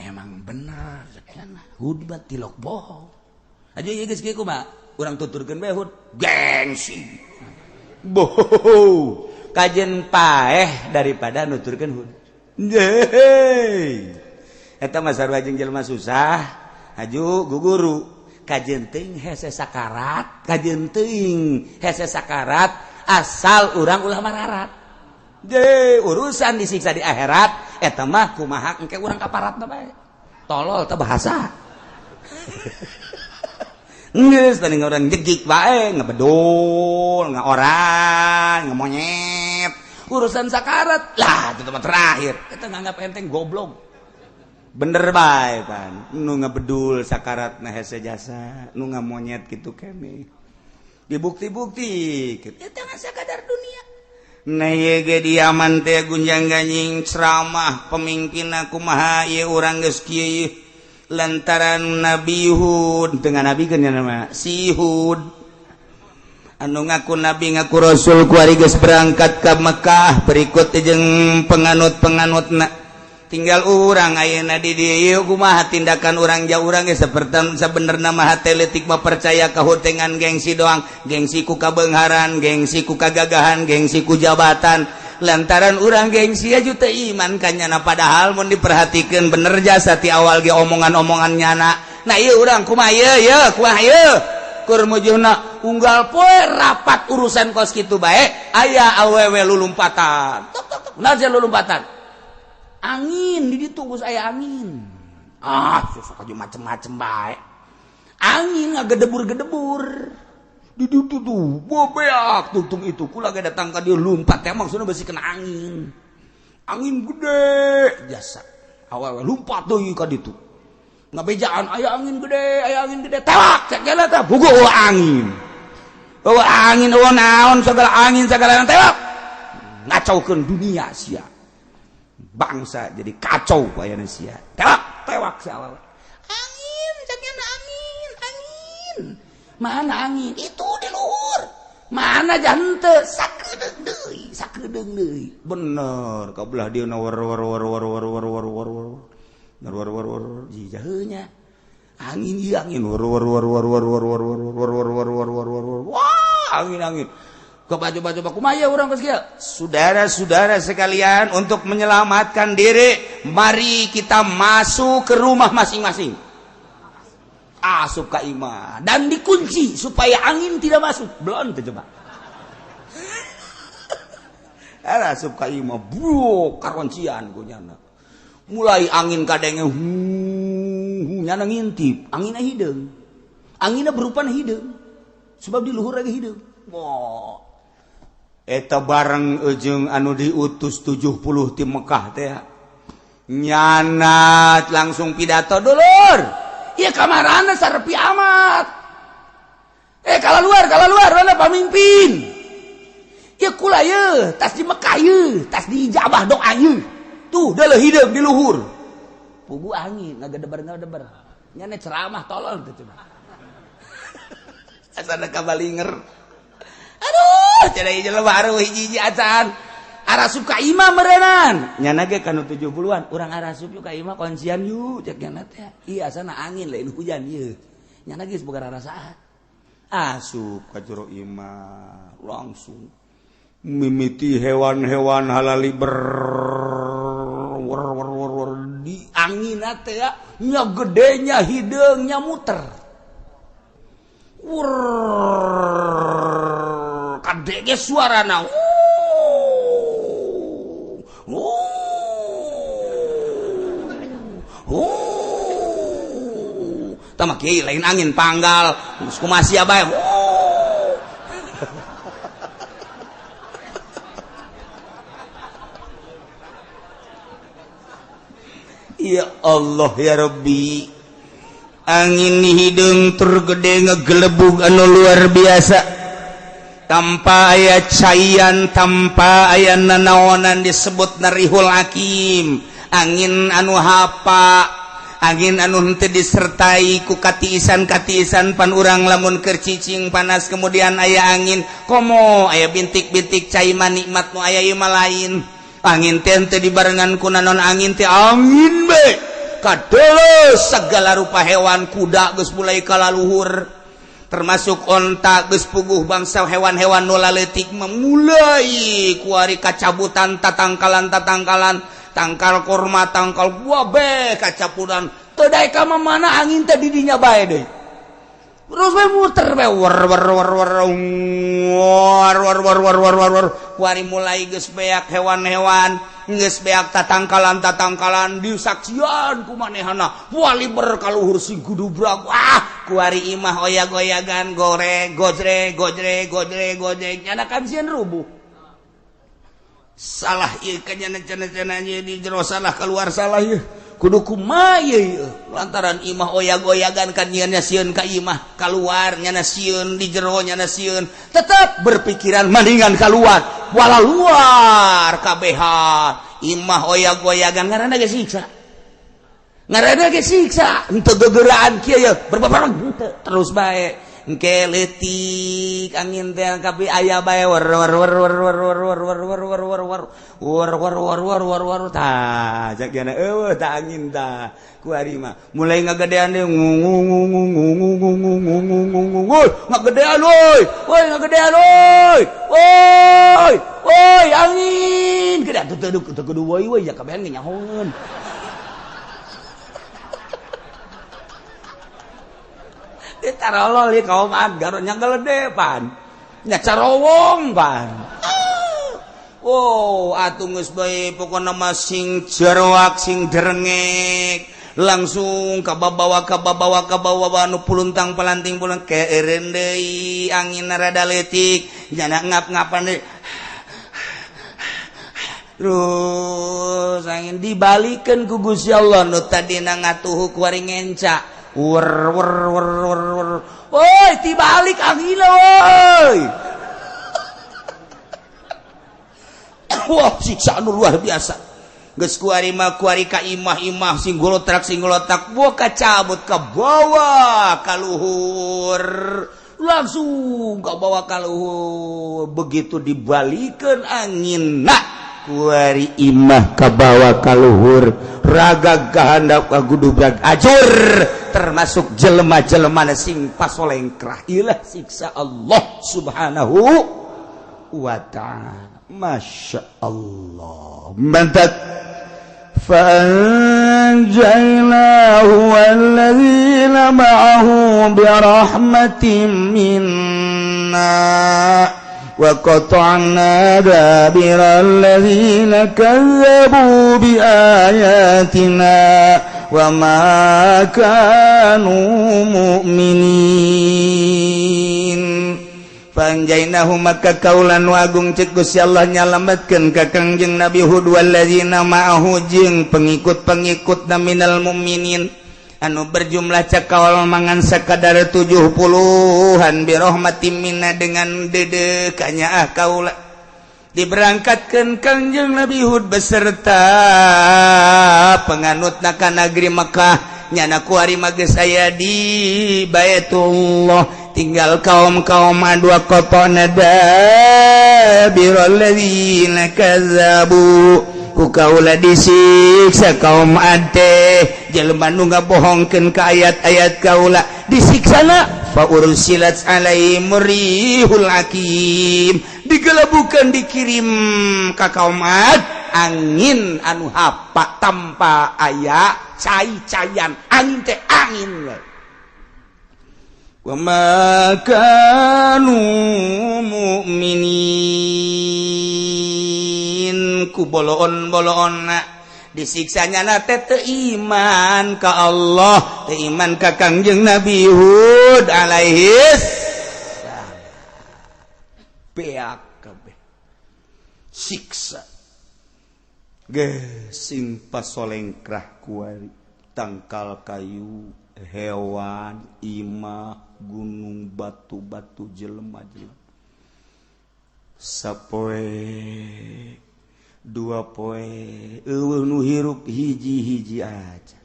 emang bener cak nyana Hud tilok bohong aja ieu geus kieu kumaha urang tuturkeun bae Hud gengsi boh kajen paeh daripada nuturkeun Hud eta mah sarua jeung jelema susah aju guguru kajen teuing hese sakarat asal urang ulah mararat urusan disiksa di akhirat eta mah kumaha engke urang kaparatna bae tolol teh bahasa ngeus tadi orang jegik bae ngebedul ngaorang ngemonyet urusan sakarat lah itu tempat terakhir kita nganggap enteng goblok bener bae pan nu ngebedul sakarat na hese jasa nu ngamonyet kitu kene dibukti-bukti eta mah sakadar dunia na ye ge di Yaman teh gunjang ganjing ceramah pemimpinna kumaha ieu urang geus kieu lantaran Nabi Hud dengan Nabi kan nama si Hud anu ngaku Nabi ngaku Rasul kuari geus berangkat ke Mekah berikut jeung penganut-penganutna tinggal urang ayeuna di dieu kumaha tindakan urang jauh urang ge saperti sabenerna mah hate leutik mah percaya ka Hud dengan gengsi doang gengsi ku kabeungharan gengsi ku kagagahan gengsi ku jabatan lantaran urang gengsi aju teu iman ka nyana padahal mun diperhatikeun bener jasa ti awal ge omongan-omongan nyana nah ieu urang kumaha ieu kumaha ieu keur mujuna unggal poe rapat urusan kos kitu bae aya awewe lulumpatan tok tok tok naja lompatan angin di ditu geus aya angin susah aja macem-macem bae angin ngagedebur-gedebur di ditu tuh bobeak tuntung itu kula ge datang ka dieu lumpat teh maksudna beusi kena angin gede jasa awewe lumpat deui ka ditu ngabejaan aya angin gede tewak cek jalan teh bugo angin eueuh naon segala angin segala tewak ngacaukeun dunia sia bangsa jadi kacau bayana sia tewak sia awewe angin cek angin mana angin itu di luhur mana jante sakedeung deui bener kabelah dia war jijaheunya angin ieu angin war angin coba kumaha urang geus kieu saudara-saudara sekalian untuk menyelamatkan diri mari kita masuk ke rumah masing-masing asup ka imah dan dikunci supaya angin tidak masuk belum teh coba asup ka imah bro karoncian kunyana mulai angin kadenge nyana ngintip anginna hideung anginna berupa hideung sebab di luhur lagi hideung eta bareng ujung anu diutus 70 ti Mekah teh nyana langsung pidato dulur iya kamarana sarepi amat kalau luar mana pamimpin iya kula ye tas di Mekah ye tas di ijabah doa ye tuh dah hidup di luhur pugu angin ngagedebar nyana ceramah tolol tuh coba asana kabalinger aduh cenah ieu baru hiji acan arasup ka imah meureunnan nyana ge kanu 70-an urang arasup yuk ka imah koncian yuk cek nyana teh ieu asana angin lain hujan ieu nyana ge boga rarasaan asup ka jero imah langsung mimiti hewan-hewan halali di angin teh nya gedenya hideungnya muter kadege suarana tama kiai lain angin panggal geus kumaha bae ya Allah ya Rabbi angin hideung tur gede ngagelebug anu luar biasa tanpa aya caian tanpa aya nanaonan disebut narihul hakim angin anu hapa angin anu henteu disertai ku katiisan pan urang lamun keur cicing panas kemudian aya angin komo aya bintik-bintik cai mah nikmat nu aya ieu mah lain angin teh teu dibarengan ku nanon angin teh angin be kadeuleuh segala rupa hewan kuda geus mulai kalaluhur termasuk onta geus puguh bangsa hewan-hewan nu laleutik memulai ku ari kacabutan tatangkalan tangkal korma tangkal buah be kacapudan teu daek ka mana angin teh di dinya bae deui terus we muter we war kuari mulai geus beak hewan-hewan geus beak tatangkalan disaksian ku manehana wali berkaluhur si gudubrak kuari imah oyag-oyagan gojreg nyana kan sieun rubuh salah ieu kanyana-cenah di jero salah keluar salah ieu kudu kumaha ieu lantaran imah oyag-oyagan kan nyana sieun ka imah keluar nyana sieun di jero nyana sieun tetep berpikiran mendingan keluar wala luar kabehan imah oyag-oyagan ngaranna ge siksa henteu gegeraan kieu ye berbabareng terus bae engke leutik angin teh kabeh aya bae war tah jak yana eueuh tah angin tah ku ari mah mulai ngagedean deui ngagedean oi angin gede teu kudu woi ya kabehan nyahoeun tarolol kaum agar nya geledepan nya carowong pan oh atuh geus bae pokona mah sing jeroak sing derengek langsung kababawa anu puluntang pelanting pulang keeureun deui angin rada leutik jana ngap-ngapan deui terus angin dibalikeun ku Gusti Allah nu tadina ngatuhuk wari ngenca wer woi dibalik angina woi wah siksa anu luar biasa geus kuari ka imah sing golotak buah kacabut ka bawah ka luhur langsung ka bawah ka luhur begitu dibalikeun anginna kuari imah ka bawah ka luhur raga gahandap ka gudubrak ajur termasuk jelema-jelema sing pasolengkrah ilah siksa Allah subhanahu wa ta'ala masya Allah mantap فأنجيناه والذين معه برحمة منا وقطعنا دابر الذين كذبوا بآياتنا وما كانوا مؤمنين Panjainahu maka kaulan wagung cek Gusti Allah nyalametkeun ka Kangjeng Nabi Hud walladzina ma'ahu jeung pengikut-pengikut minal mu'minin anu berjumlah cakaul mangan sakadar 70-an bi rahmatin minna dengan dedekanya kaula diberangkatkeun Kangjeng Nabi Hud beserta penganutna ka negeri Makkah nyana kuari mageus aya di Baitullah tinggal kaum-kaum dua qatana dabirul ladzina kazzabu ku kaula disiksa kaum ade jelema nu ngabohongkeun ka ayat-ayat kaula disiksana fa ursilat alaihim rihul hakim digelebukeun dikirim ka kaum ad angin anu hapa tanpa aya cai-caian angin teh angin wa ma kanu mu'minin ku boloon-boloonna disiksanya na teh teu iman ka Allah teu iman ka Kangjeng Nabi Hud alaihi salam beak kabeh siksa ge sing pasolengkrah kuari tangkal kayu hewan imah gunung batu-batu jelema-jelema sapoe dua poe eueuh nu hirup hiji-hiji aja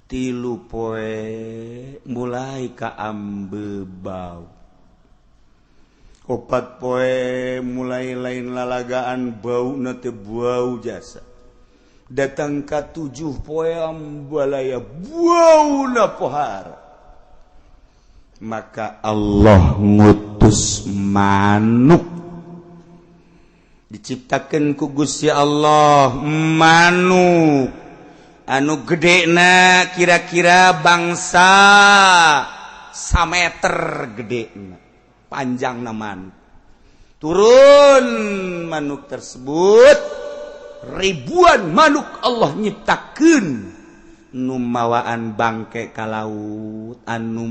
3 poe mulai ka ambebau 4 poe mulai lain lalagaan bauna teh bau jasa datang ka 7 poe ambalaya bauna pohara maka Allah ngutus manuk diciptakeun ku Gusti Allah manuk anu gedena kira-kira bangsa sameter gedena panjangna manuk turun manuk tersebut ribuan manuk Allah nyiptakeun nu mawaan bangke ka laut anu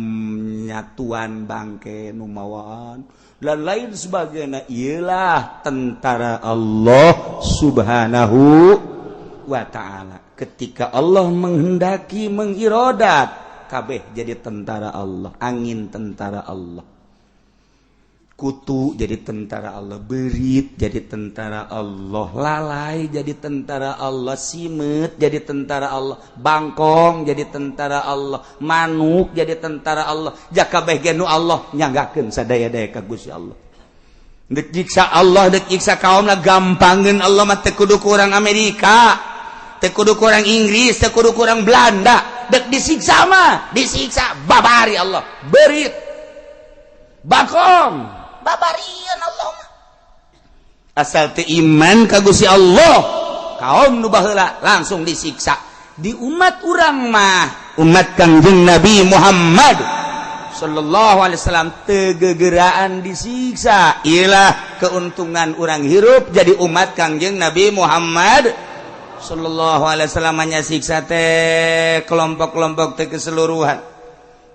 nyatuan bangke nu mawaan dan lain sebagainya ialah tentara Allah subhanahu wa ta'ala ketika Allah menghendaki mengirodat kabeh jadi tentara Allah angin tentara Allah kutu jadi tentara Allah berit jadi tentara Allah lalai jadi tentara Allah simet jadi tentara Allah bangkong jadi tentara Allah manuk jadi tentara Allah jakabeh ge nu Allah nyanggakeun sadaya-daya ka Gusti Allah deuk nyiksa Allah deuk nyiksa kaumna gampangkeun Allah mah teu kudu ku urang Amerika teu kudu ku urang Inggris teu kudu ku urang Belanda deuk disiksa mah disiksa babari Allah berit bangkong babarian Allah asal teu iman ka Gusti Allah kaum nu baheula langsung disiksa di umat urang mah umat Kangjeng Nabi Muhammad Shallallahu Alaihi Wasallam tegegeraan disiksa. Ilah keuntungan orang hirup jadi umat Kangjeng Nabi Muhammad Shallallahu Alaihi Wasallam. Hanya siksa teh kelompok-kelompok teh keseluruhan.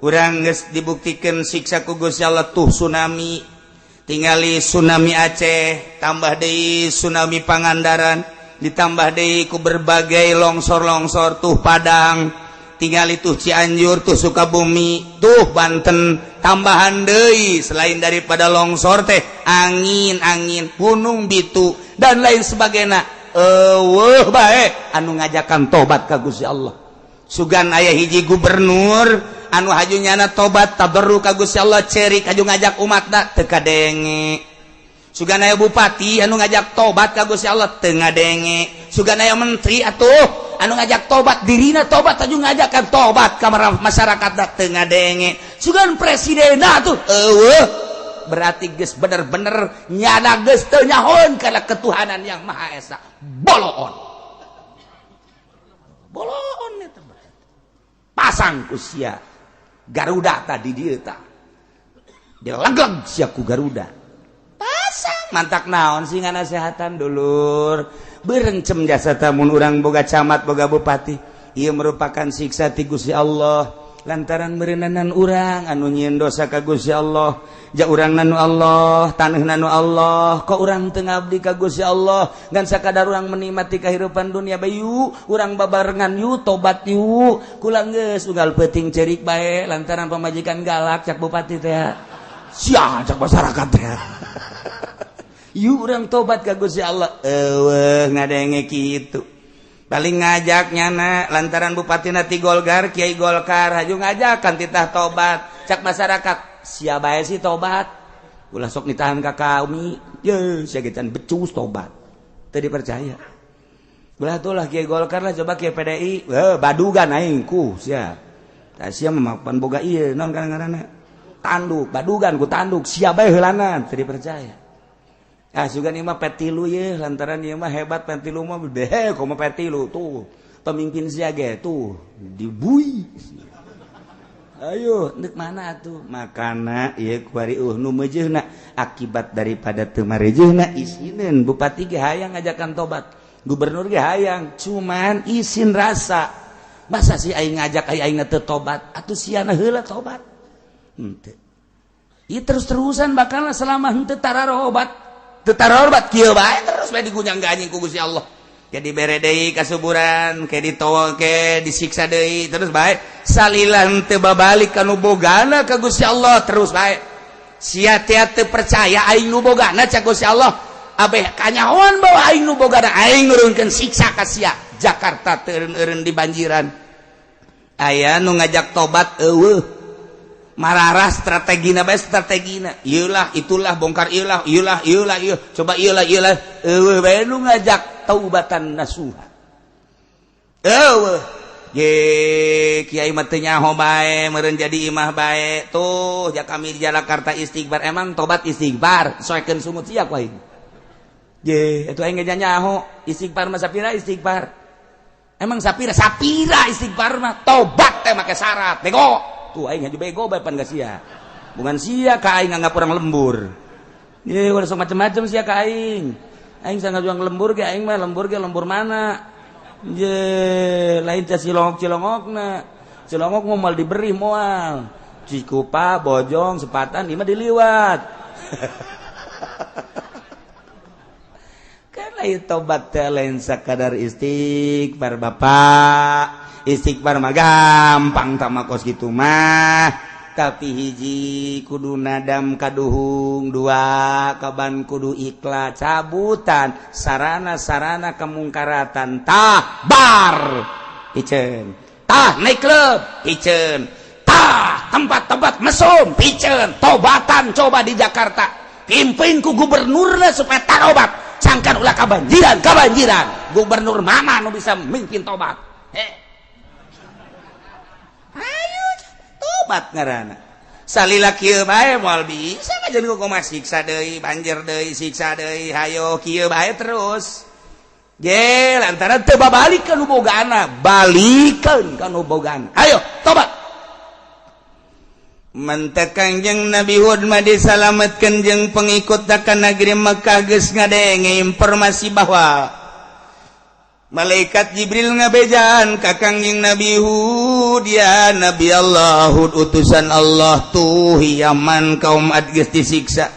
Urang geus dibuktikan siksa ku Gusti Allah tuh tsunami. Tingali tsunami Aceh, tambah deui tsunami Pangandaran, ditambah deui ku berbagai longsor-longsor tuh Padang, tinggal itu Cianjur tuh Sukabumi tuh Banten, tambahan deui selain daripada longsor teh angin gunung bitu dan lain sebagainya. Eueuh bae anu ngajakan tobat ka Gusti Allah. Sugan aya hiji gubernur anu hajunyana tobat tabarruk ka Gusti Allah cerik haju ngajak umatna teu kadenge. Sugan aya bupati anu ngajak tobat ka Gusti Allah teu ngadenge. Sugan aya menteri atuh anu ngajak tobat dirina tobat haju ngajakan tobat ka masyarakat teu ngadenge. Sugan presiden atuh eueuh berarti geus bener-bener nyana geus teu nyahoeun kana ketuhanan yang Maha Esa. Boloon eta pasang ku sia Garuda tadi dieu tah dilegeg sia ku Garuda pasang mantak naon sih nganasehatan dulur berencem jasa tamun urang boga camat boga bupati ieu merupakan siksa ti Gusti Allah lantaran meureunanan urang anu nyieun dosa ka Gusti Allah ja urang nanu Allah taneuh nanu Allah kok urang teu ngabdi ka Gusti Allah ngan sakadar urang menikmati kahirupan dunia bayu urang babarengan yu tobat yu kula geus unggal peuting cerik bae lantaran pamajikan galak cak bupati teh sia cak masyarakat teh yu urang tobat ka Gusti Allah eueuh ngadenge kitu paling ngajak nyana lantaran bupatina ti Golkar Kiai Golkar haju ngajakan titah tobat cak masyarakat sia bae sih tobat ulah sok ditahan ka kami ye sia gecan becus tobat teu dipercaya ulah tulah Kiai Golkar lah coba Kiai PDI badugan aing ku sia tah sia memapan boga ieu naon ngaranna tanduk badugan ku tanduk sia bae heulanan teu dipercaya. Sugan ieu mah petilu ye lantaran ieu mah hebat petilu mah behe komo petilu tuh pemimpin sia ge tuh dibui. Ayo neuk mana atuh makana ieu kuari nu meujeuhna akibat daripada teu marejeuhna isinin bupati ge hayang ngajakan tobat gubernur ge hayang cuman isin rasa masa sih aing ngajak aing teu tobat atuh siana heula tobat henteu ieu terus-terusan bakalna selama henteu tararobat tetararobat kieu bae terus bae digunyang anjing ku Gusti Allah jadi bere deui kasuburan ke ditowo ke disiksa deui terus bae salila henteu babalik kanu bogana ka Gusti Allah terus bae sia teu percaya aing nu bogana ca Gusti Allah abeh kanyahoan bawa aing nu bogana aing nurunkeun siksa ka sia Jakarta teu eureun di banjiran aya nu ngajak tobat eueuh mararah strategina bae strategina ieulah itulah bongkar ieulah coba ieulah eueuh bae nu ngajak taubatan nasuha eueuh ye kiai mah teu nyaho bae meureun jadi imah bae tuh ja kami di Jakarta istighfar emang tobat istighfar soekeun sumut sia ku aing ye atuh aing ge nyaho istighfar mah sapira istighfar emang sapira istighfar mah tobat teh make syarat bego tuh aing haju bego bae pan ka sia bukan sia ka aing nganggap urang lembur ye udah sok macem-macem sia ka aing sangat juang lembur ge aing mah lembur mana ye lain teh cilongokna cilongok moal diberi moal Cikupa Bojong Sepatan ieu mah diliwat kan aya tobat teh lain sakadar istighfar bapak istighfar mah gampang tamakos gitu mah tapi hiji kudu nadam kaduhung dua kaban kudu ikhlas cabutan sarana kemungkaratan tah bar piceun tah naik klub piceun tah tempat-tempat mesum piceun tobatan coba di Jakarta pimpin ku gubernurna supaya tarobat sangkan ulah kabanjiran gubernur mana nu bisa mimpin tobat ayo tobat ngaranna salila kieu bae moal bisa ngajeun ku kumaha siksa deui banjir deui siksa deui hayo kieu bae terus ge lantaran teu babalik ka nu bogana balikeun ka nu bogana ayo tobat mantap Kangjeng Nabi Hud mah disalametkeun jeung pengikut ka negeri Mekah geus ngadenge informasi bahwa malaikat Jibril ngabejaan ka Kangjeng Nabi Hud, ya Nabi Allah Hud utusan Allah tuh Yaman kaum Ad geus disiksa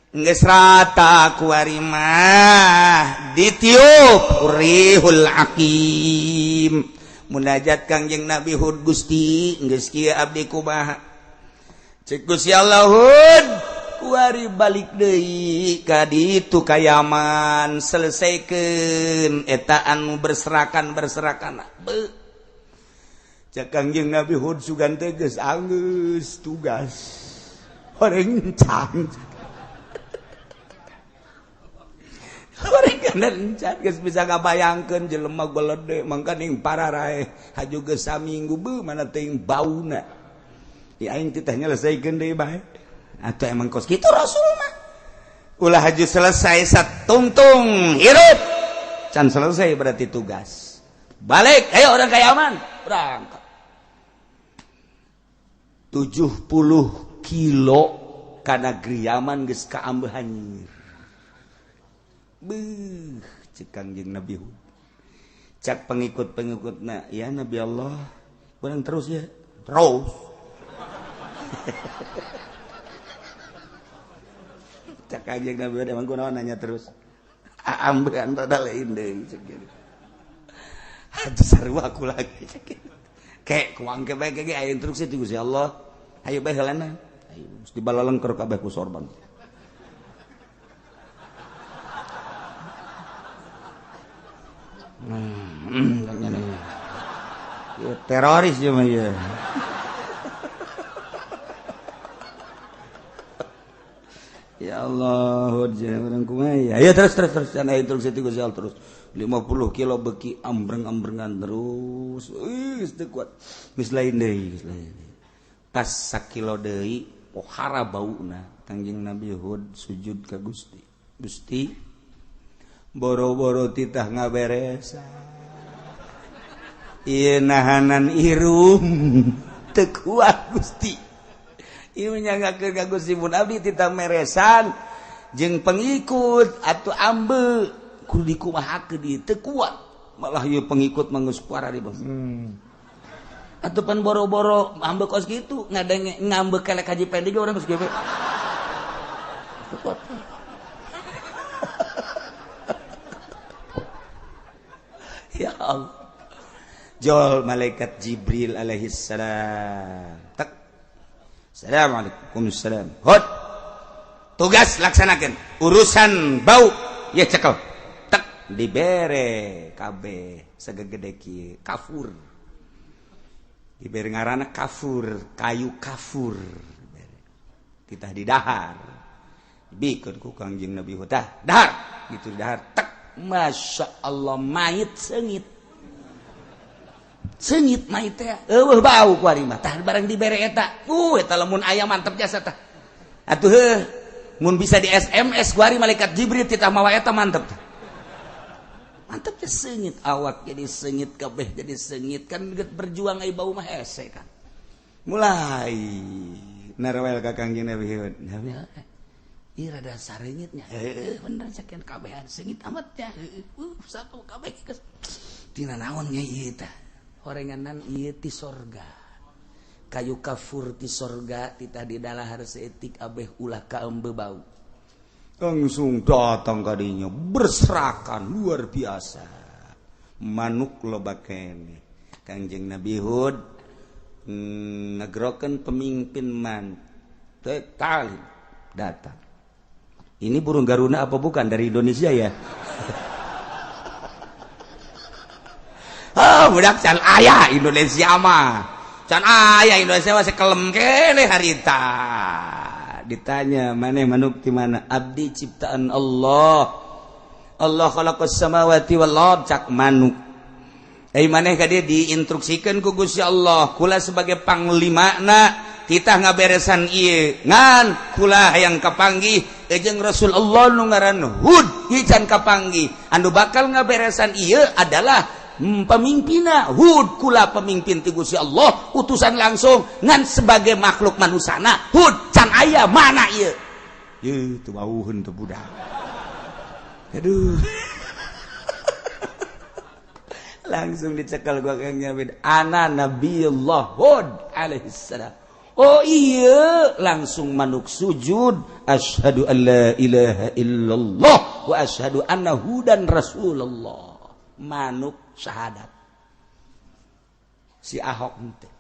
geus rata ku ari mah ditiup rihul aqim. Munajat Kangjeng Nabi Hud, Gusti geus kieu abdi kumaha cek Gusti Allah Hud kuari balik deui ka ditu ka Yaman selesaikeun eta anu berserakan cek Kangjeng Nabi Hud sugan teh geus anggeus tugas horeng can orang kana encan geus bisa ngabayangkeun jelema golede mangka ning pararae haju geus saminggu beuh mana teuing bauna ya aing teh nyelesaikeun deui bae atuh emang kos kitu Rasul mah ulah haju selesai satungtung hirup can selesai berarti tugas balik ayo orang ka Yaman berangkat 70 kilo ka negeri Yaman geus kaambeuh hanyir. Beuh, cek Kangjeng Nabi Hud. Cak pengikut-pengikutna, ya Nabi Allah, kurang terus ya. Terus. Cak Kangjeng Nabi Hud emang kunaon nanya terus. Ambean tada lain deui cek kitu. Hatuh sarua aku lagi cek kitu. Kek kuang ke bae ge aya instruksi ti Gusti Allah. Hayu bae heulana. Hayu dibalalengker kabeh ku sorban. Teroris cuma ya. Ya Allah, jangan kumaha ya. Ayo terus jangan instruksi itu Gusti Allah terus. 50 kilo beki ambreng-ambrengan terus. Teu kuat. Geus lain deui, Pas sakilo deui pohara bauna Kangjeng Nabi Hud sujud ka Gusti. Gusti boro-boro titah ngaberesan. Ieu nahanan irung teu kuat Gusti. Ieu nyanggakeun ka Gusti mun abdi titah meresan jeung pengikut atuh ambe kudu dikumahakeun ieu teu kuat. Malah ieu pengikut mah geus kuara di bos. Atuh pan boro-boro ambe kos kitu ngadenge ngambe kelek haji pendek orang geus gewe. Teu kuat. Ya Allah. Jol malaikat Jibril alaihi salam. Tak. Assalamualaikum salam. Hud. Tugas laksanakeun. Urusan bau ya cekel. Tak dibere kabeh sagegede kieu kafur. Dibere ngaranna kafur, kayu kafur. Titah didahar. Dibikeun ku Kangjeng Nabi Hud. Dahar. Gitu dahar. Tak. Masya Allah mayit sengit mayit teh eueuh bau ku ari mah tah barang dibere eta eta lamun aya mantep jasa tah atuh mun bisa di SMS ku ari malaikat Jibril titah mawa eta mantep teh sengit awak jadi sengit kabeh jadi sengit kan geut berjuang ai bau mah hese kan mulai narwel ka Kangjeng Nabi Hud ieu rada sareungitnya bener sakeun kabehan sengit amatnya satu kabeh geus tina naon nya ieu tah horenganan ieu ti sorga kayu kafur ti sorga titah di dalahar seetik abeh ulah kaembe bau langsung datang ka dinya berserakan luar biasa manuk loba kene Kangjeng Nabi Hud ngagrokeun pemimpin man teh kali datang. Ini burung Garuda apa bukan dari Indonesia ya? Budak can ayah Indonesia mah. Can ayah Indonesia mah sekelem kene harita. Ditanya, maneh manuk di mana? Abdi ciptaan Allah. Allah khalaqas samawati wal ard cak manuk. Maneh ka dia diinstruksikeun ku Gusti Allah, kula sebagai panglimana titah ngaberesan ieu ngan kula hayang kapanggih jeung Rasulullah nu ngaran Hud hican kapanggih anu bakal ngaberesan ieu adalah pemimpina Hud kula pemimpin ti Gusti Allah utusan langsung ngan sebagai makhluk manusana Hud can aya mana ieu teu bauheun teu budak aduh langsung dicekel gua Kang Nyabid ana Nabiullah Hud alaihissalam. Oh iya langsung manuk sujud asyhadu an la ilaha illallah wa asyhadu anna hudan rasulullah manuk syahadat si Ahok ente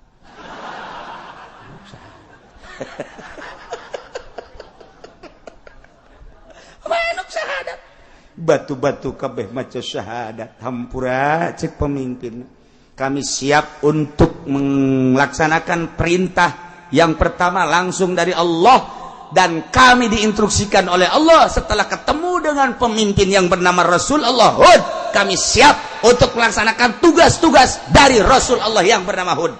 manuk syahadat batu-batu kabeh maca syahadat hampura cek pemimpin kami siap untuk melaksanakan perintah yang pertama langsung dari Allah dan kami diinstruksikan oleh Allah setelah ketemu dengan pemimpin yang bernama Rasul Allah Hud kami siap untuk melaksanakan tugas-tugas dari Rasul Allah yang bernama Hud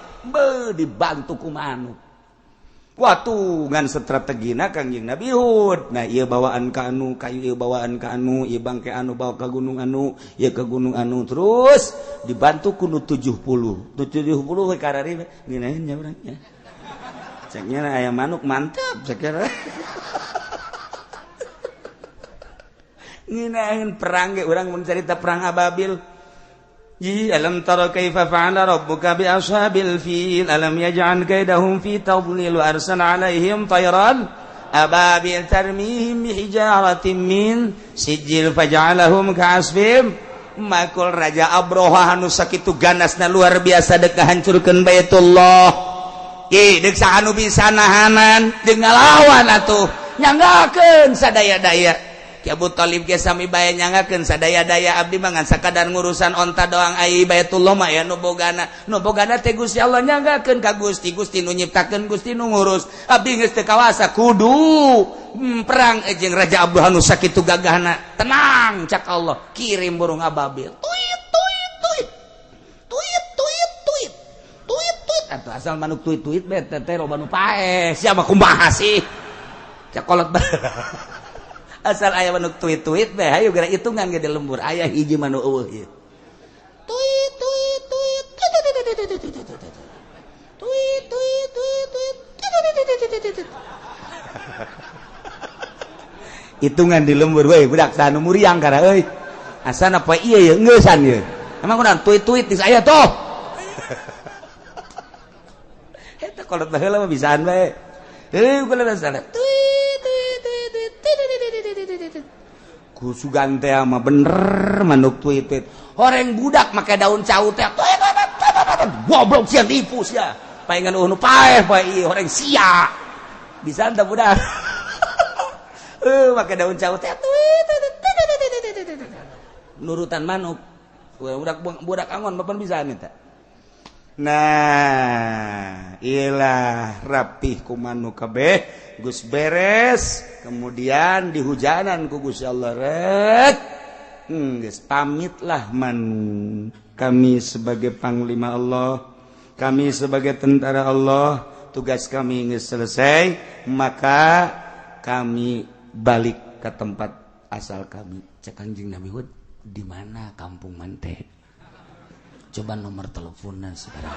dibantu ku manuk waktu ngan strategina Kangjeng Nabi Hud nah ieu bawaan ka anu kayu ieu bawaan ka anu ieu bangke anu bawa ka gunung anu ieu ke gunung anu terus dibantu ku nu 70 we karari nginaeun nya urang nya ceknya aya manuk mantap ceknya nginaeun perang ge urang mun carita perang Ababil alam tara kaifa fa'ala rabbuka bi ashabil fil alam yaj'al kaidahum fi tadlil wa arsala 'alaihim tayran ababil tarmihim bi hijaratin min sijil faj'alahum ka'asfim makul raja Abroha anu sakitu ganasna luar biasa dek hancurkeun Baitullah deuk saha anu bisa nahanan deuk ngalawan atuh nyanggakeun sadaya-daya Ki Abu Thalib ge sami bae nyanggakeun sadaya-daya abdi mah ngan sakadar ngurusan onta doang ai Baitullah mah ya nu bogana teh Gusti Allah nyanggakeun ka Gusti nu nyiptakeun Gusti nu ngurus abdi geus teu kawasa kudu perang jeung Raja Abdullah nu sakitu gagahna tenang cak Allah kirim burung ababil atau asal manuk tuit-tuit bete teh loba nu pae sia mah kumaha sih cak kolot asal aya manuk tuit-tuit beh hayu gara hitungan ge di lembur aya hiji manuk eueuh ieu tuit hitungan di lembur we budak sanu muriang kara euy asana poe ieu ye ngeusan ye emang kunaon tuit-tuit geus aya toh kalau baheula mah bisaan bae. Kunaon salah. Ku sugan teh mah bener manuk tuit-tuit. Horeng budak make daun cau teh. Goblok sia tipu sia. Paengan nu paeh bae ieu horeng sia. Bisaan teh budak. Make daun cau teh. Nurutan manuk. Budak angon bapan bisaan eta. Nah ilah rapih ku manuk kabeh gus beres kemudian dihujanan ku Gusti Allah rek geus pamitlah manu kami sebagai panglima Allah kami sebagai tentara Allah tugas kami geus selesai maka kami balik ke tempat asal kami cek Kangjeng Nabi Hud di mana kampung Mante coba nomor teleponnya sekarang.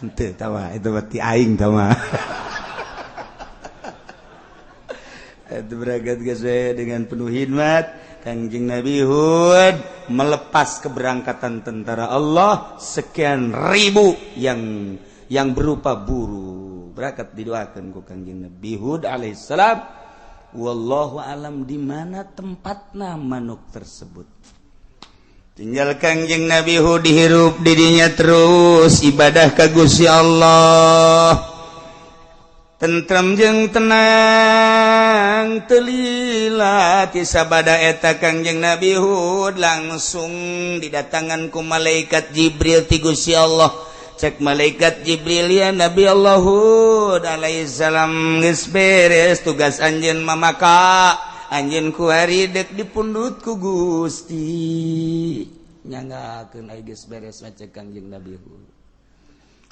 Ente tawa itu berarti aing tawa. Itu berangkat saya dengan penuh hikmat Kangjeng Nabi Hud melepas keberangkatan tentara Allah sekian ribu yang berupa buru. Berangkat didoakan ku Kangjeng Nabi Hud alaihissalam. Wallahu alam di mana tempatna manuk tersebut. Tinggal Kangjeng Nabi Hud dihirup dirinya terus ibadah ka Gusti Allah tentrem jeung tenang teu lila ti sabada eta Kangjeng Nabi Hud langsung didatangan ku malaikat Jibril ti Gusti Allah cek malaikat Jibril ya Nabi Allah Hud alaihissalam geus beres tugas anjeun mamaka anjeun ku hari dek dipundut ku Gusti nyanggakeun ai geus beres macet Kangjeng Nabi Hud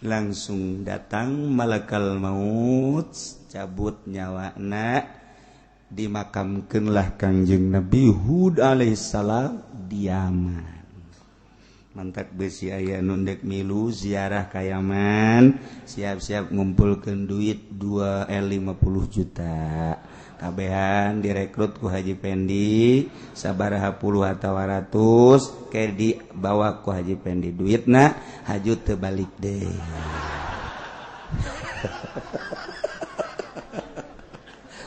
langsung datang malakal maut cabut nyawana dimakamkanlah Kangjeng Nabi Hud alaihissalam di Yaman. Mantap besi aya nundek milu ziarah ka Yaman, siap-siap ngumpulkeun duit 50 juta. Kabehan direkrut ku Haji Pendi sabaraha puluh atawa ratus ke dibawa ku Haji Pendi duitna hajut teu balik deui.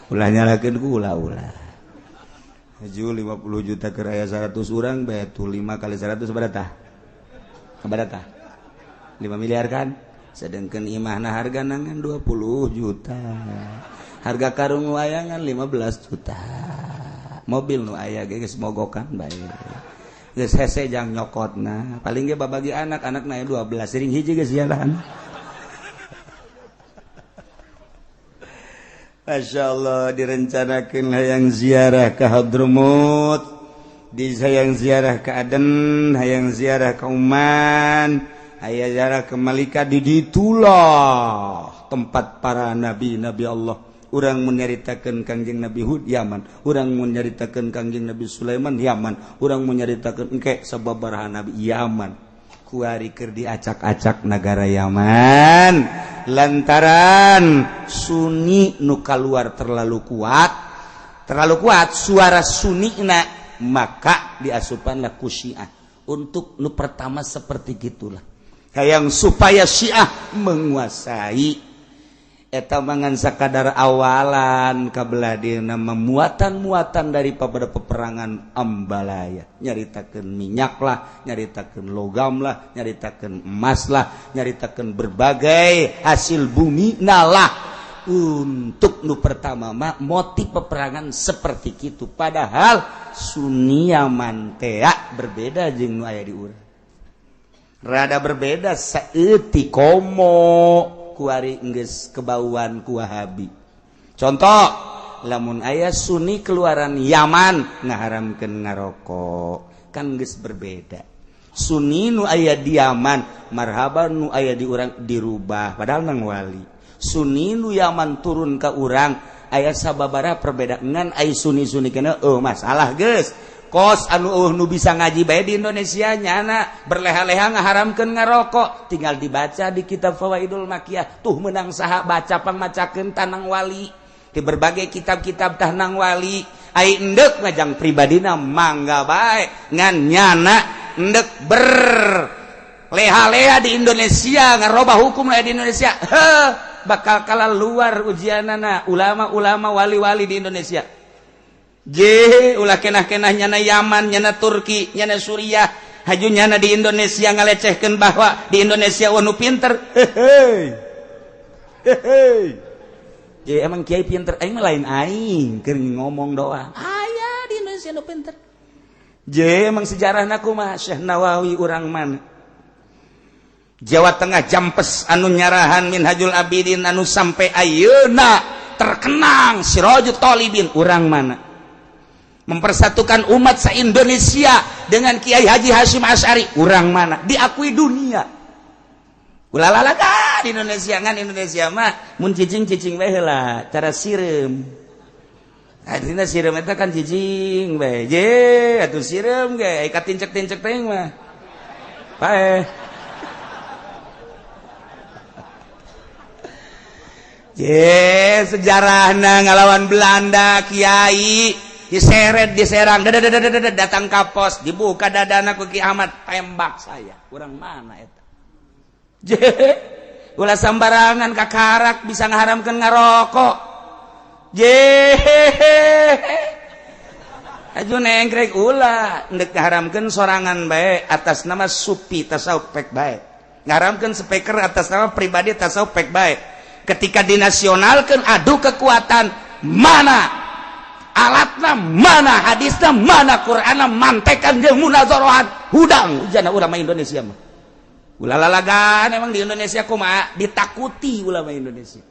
Ulah nyalakeun ku ulah-ulah. Haju 50 juta ke aya 100 urang bae tuh 5 kali 100 berapa? Berapa? 5 miliar kan? Sedangkan imahna harga nangan 20 juta. Harga karung wayangan 15 juta. Mobil nu aya ge geus mogokan bae. Geus hese jang nyokotna. Paling ge babagi anak-anak na 12 sering hiji geus jalan. Masya Allah direncanakan hayang ziarah ke Hadramut, hayang ziarah ke Aden, hayang ziarah ke Oman, hayang ziarah ke Malika. Di ditulah tempat para nabi-nabi Allah. Urang menyaritakeun Kangjeng Nabi Hud Yaman, urang menyaritakeun Kangjeng Nabi Sulaiman Yaman, urang menyaritakeun engke sababaraha nabi Yaman. Kuari keur diacak-acak negara Yaman lantaran Sunni nu kaluar terlalu kuat suara Sunnina, maka diasupanlah ku Syiah. Untuk nu pertama seperti gitulah hayang supaya Syiah menguasai eta mangan sakadar awalan kabelah dina muatan-muatan daripada peperangan Ambalaya, nyaritakeun minyak lah, nyaritakeun logam lah, nyaritakeun emas lah, nyaritakeun berbagai hasil bumi nalah. Untuk nu pertama mah motif peperangan seperti itu, padahal Sunni Yaman teh berbeda jeung nu aya di urang. Rada berbeda saeutik komo kuari enggeus kebauan ku Wahabi. Contoh, lamun aya Sunni keluaran Yaman ngaharamkeun ngarokok, kan geus berbeda. Sunni nu aya di Yaman marhaban nu aya di urang dirubah padahal nang wali. Sunni nu Yaman turun ka urang aya sababaraha perbedaan aya Sunni kana masalah geus. Kos anu nu bisa ngaji bae di Indonesia nyana berleha-leha ngaharamkeun ngarokok, tinggal dibaca di kitab Fawaidul Makiyah tuh menang saha baca pamacakeun tanang wali di berbagai kitab-kitab tanang wali. Ai endek ngajang pribadina mangga bae ngan nyana endek berleha-leha di Indonesia ngarobah hukum di Indonesia bakal kalah luar ujianana ulama-ulama wali-wali di Indonesia. Ulah kenah-kenah nyana Yaman, nyana Turki, nyana Suriah, haju nyana di Indonesia ngalecehkeun bahwa di Indonesia nu pinter. Emang kiai pinter, aing mah lain aing keur ngomong doang. Aya di Indonesia nu pinter. Emang sejarahna kumaha Syekh Nawawi urang mana? Jawa Tengah Jampes anu nyarahan Minhajul Abidin anu sampai ayeuna terkenang Sirajut Thalibin urang mana? Mempersatukan umat se-Indonesia dengan Kiai Haji Hasyim Asy'ari urang mana? Diakui dunia. Ulalala di Indonesia ngan Indonesia mah mun cicing-cicing we heula cara sireum. Artinya sireum eta kan cicing we. Atuh sireum ge ka tincek-tincek teh mah. Pae. Sejarahna ngalawan Belanda Kiai diseret diserang datang ka pos dibuka dadana ku Ki Ahmad tembak saya urang mana eta ulah sambarangan kakarak bisa ngaharamkeun ngarokok aju nengkrek ulah endek ngaharamkeun sorangan bae atas nama supi tasawuf pek bae ngaharamkeun speaker atas nama pribadi tasawuf pek bae ketika dinasionalkeun adu kekuatan mana alatna mana hadisna mana Qur'anna mantekan jeung munazarahan hudang ujana ulama Indonesia mah ulalalagan emang di Indonesia kumaha ditakuti ulama Indonesia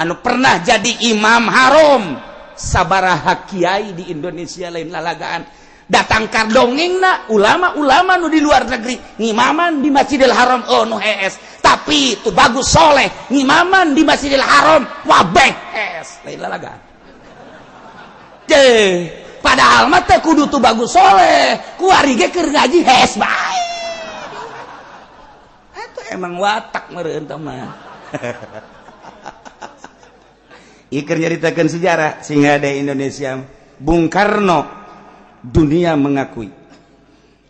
anu pernah jadi imam haram sabaraha kiai di Indonesia lain lalagaan datang kardongengna ulama-ulama nu di luar negeri ngimaman di Masjidil Haram nu hees tapi itu bagus soleh ngimaman di Masjidil Haram wabeh hees lain lalagaan padahal mah teh kudu tuh bagus soleh kuari ge keur ngaji hes bae eta emang watak meureun teh mah ikeur nyaritakeun sejarah sehingga ada Indonesia Bung Karno dunia mengakui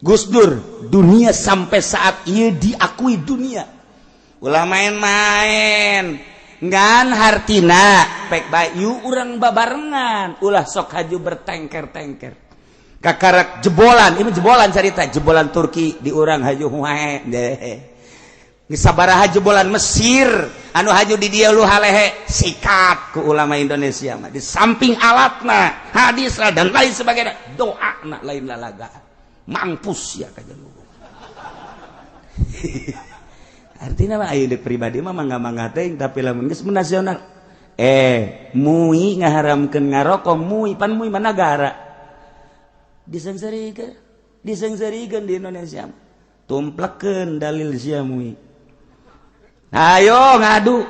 Gus Dur dunia sampai saat ieu diakui dunia ulah main-main ngan hartina pek bayu urang babarengan ulah sok haju bertengker-tengker kakarak jebolan ini jebolan cerita jebolan Turki di urang haju wae deh sabaraha jebolan Mesir anu haju di dieu lu halehe sikat ku ulama Indonesia mah di samping alatna hadisna dan lain sebagainya doana lain lalaga mampus ya kajen artinya mah ayeuna pribadi mah mangga-mangga teh tapi lamun geus nasional mui ngaharamkeun ngarokok mui pan mui mah nagara disengsarikeun di Indonesia tumplekeun dalil sia mui ayo ngadu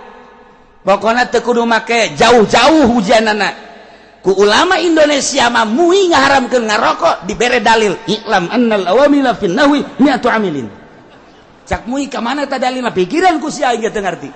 pokona teu kudu make jauh-jauh hujanana ku ulama Indonesia mah mui ngaharamkeun ngarokok dibere dalil iklam annal awamila fin nahwi mi'atu amilin cak mui kamana tah dalilna pikiran ku si aing teu ngarti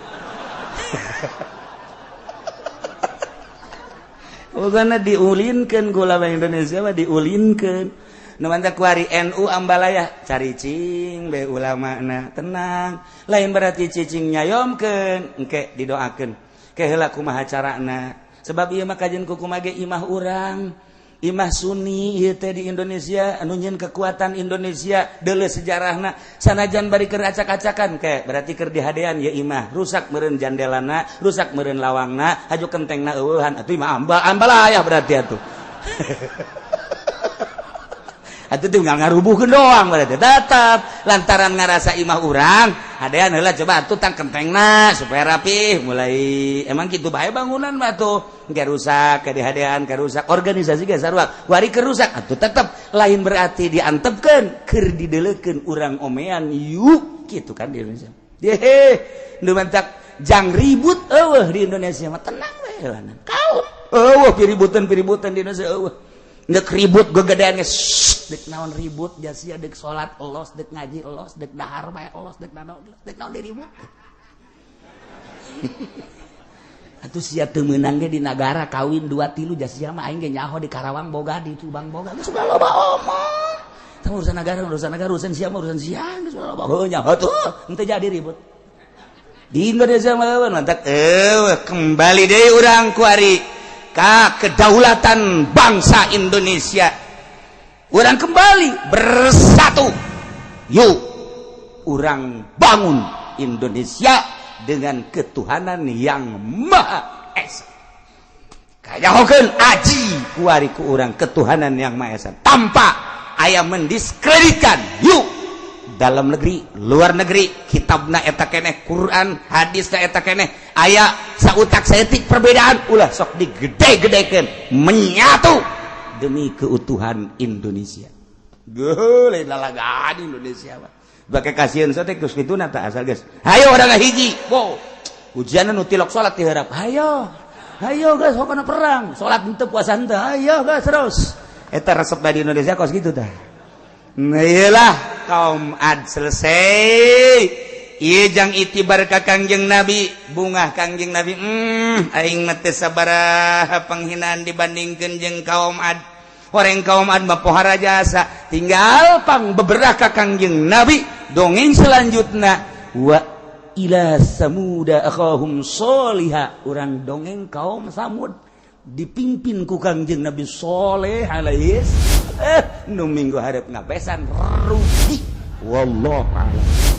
pokona diulinkeun ku ulama Indonesia mah diulinkeun nu mantep kuari NU ambalaya caricing bae ulamana tenang lain berarti cicing nyayomkeun engke didoakeun ke heula kumaha carana sebab ieu mah kajen kumaha ge imah urang imah Sunni ieu teh di Indonesia anu nyeun kekuatan Indonesia deuleu sejarahna sanajan bari keur acak-acakan ke berarti keur dihadean ya imah rusak meureun jandelana rusak meureun lawangna haju kentengna eueuhan atuh imah ambalaya berarti atuh atuh teh ngarubuhkeun doang berarti tetep lantaran ngarasa imah urang hadean heula coba atuh tang kentengna supaya rapih mulai emang kitu bae bangunan mah tuh ge rusak ke dihadean ke rusak organisasi ge sarua wari keur rusak atuh tetep lain berarti diantepkeun keur dideuleukeun urang omean yuk kitu kan di Indonesia nu mantak jang ribut eueuh di Indonesia mah tenang we heula kaut eueuh piributan di Indonesia eueuh dek ribut gegedean geus dek naon ribut jasia dek salat elos dek ngaji elos dek dahar bae elos dek naon diribut atuh sia teu meunang ge di nagara kawin 2-3 jasia mah aing ge nyaho di Karawang boga di Subang boga geus loba omong tah urusan negara urusan sia mah urusan sia geus loba heuh nyaho tuh henteu jadi ribut di Indonesia mah mantap kembali deui urang ku ari ka kedaulatan bangsa Indonesia urang kembali bersatu yuk urang bangun Indonesia dengan ketuhanan yang Maha Esa kayahokeun aji kuari ku urang ketuhanan yang Maha Esa tanpa aya mendiskreditkan yuk dalam negeri luar negeri kitabna eta keneh Quran hadisna eta keneh aya sautak saeutik perbedaan ulah sok digede-gedekeun menyatu demi keutuhan Indonesia geuleuh lalagaan Indonesia mah bake kasieun teh geus kituna tah asal geus hayo urang hiji wo ujianna nu tilok salat diharap hayo geus hokana perang salat henteu puasa henteu hayo geus terus eta resep di Indonesia kos kitu tah nah iyalah kaum ad selesai ieu jang itibar ka Kangjeng Nabi bungah Kangjeng Nabi aing mah teu sabaraha panghinaan dibandingkeun jeung kaum ad horeng kaum ad mah pohara jasa tinggal pang beberah ka Kangjeng Nabi dongeng selanjutna wa ila samuda akhahum sholiha urang dongeng kaum Samud dipimpin ku Kangjeng Nabi Shalih alaihi nu minggu hareup ngapesan rugi wallahu a'lam.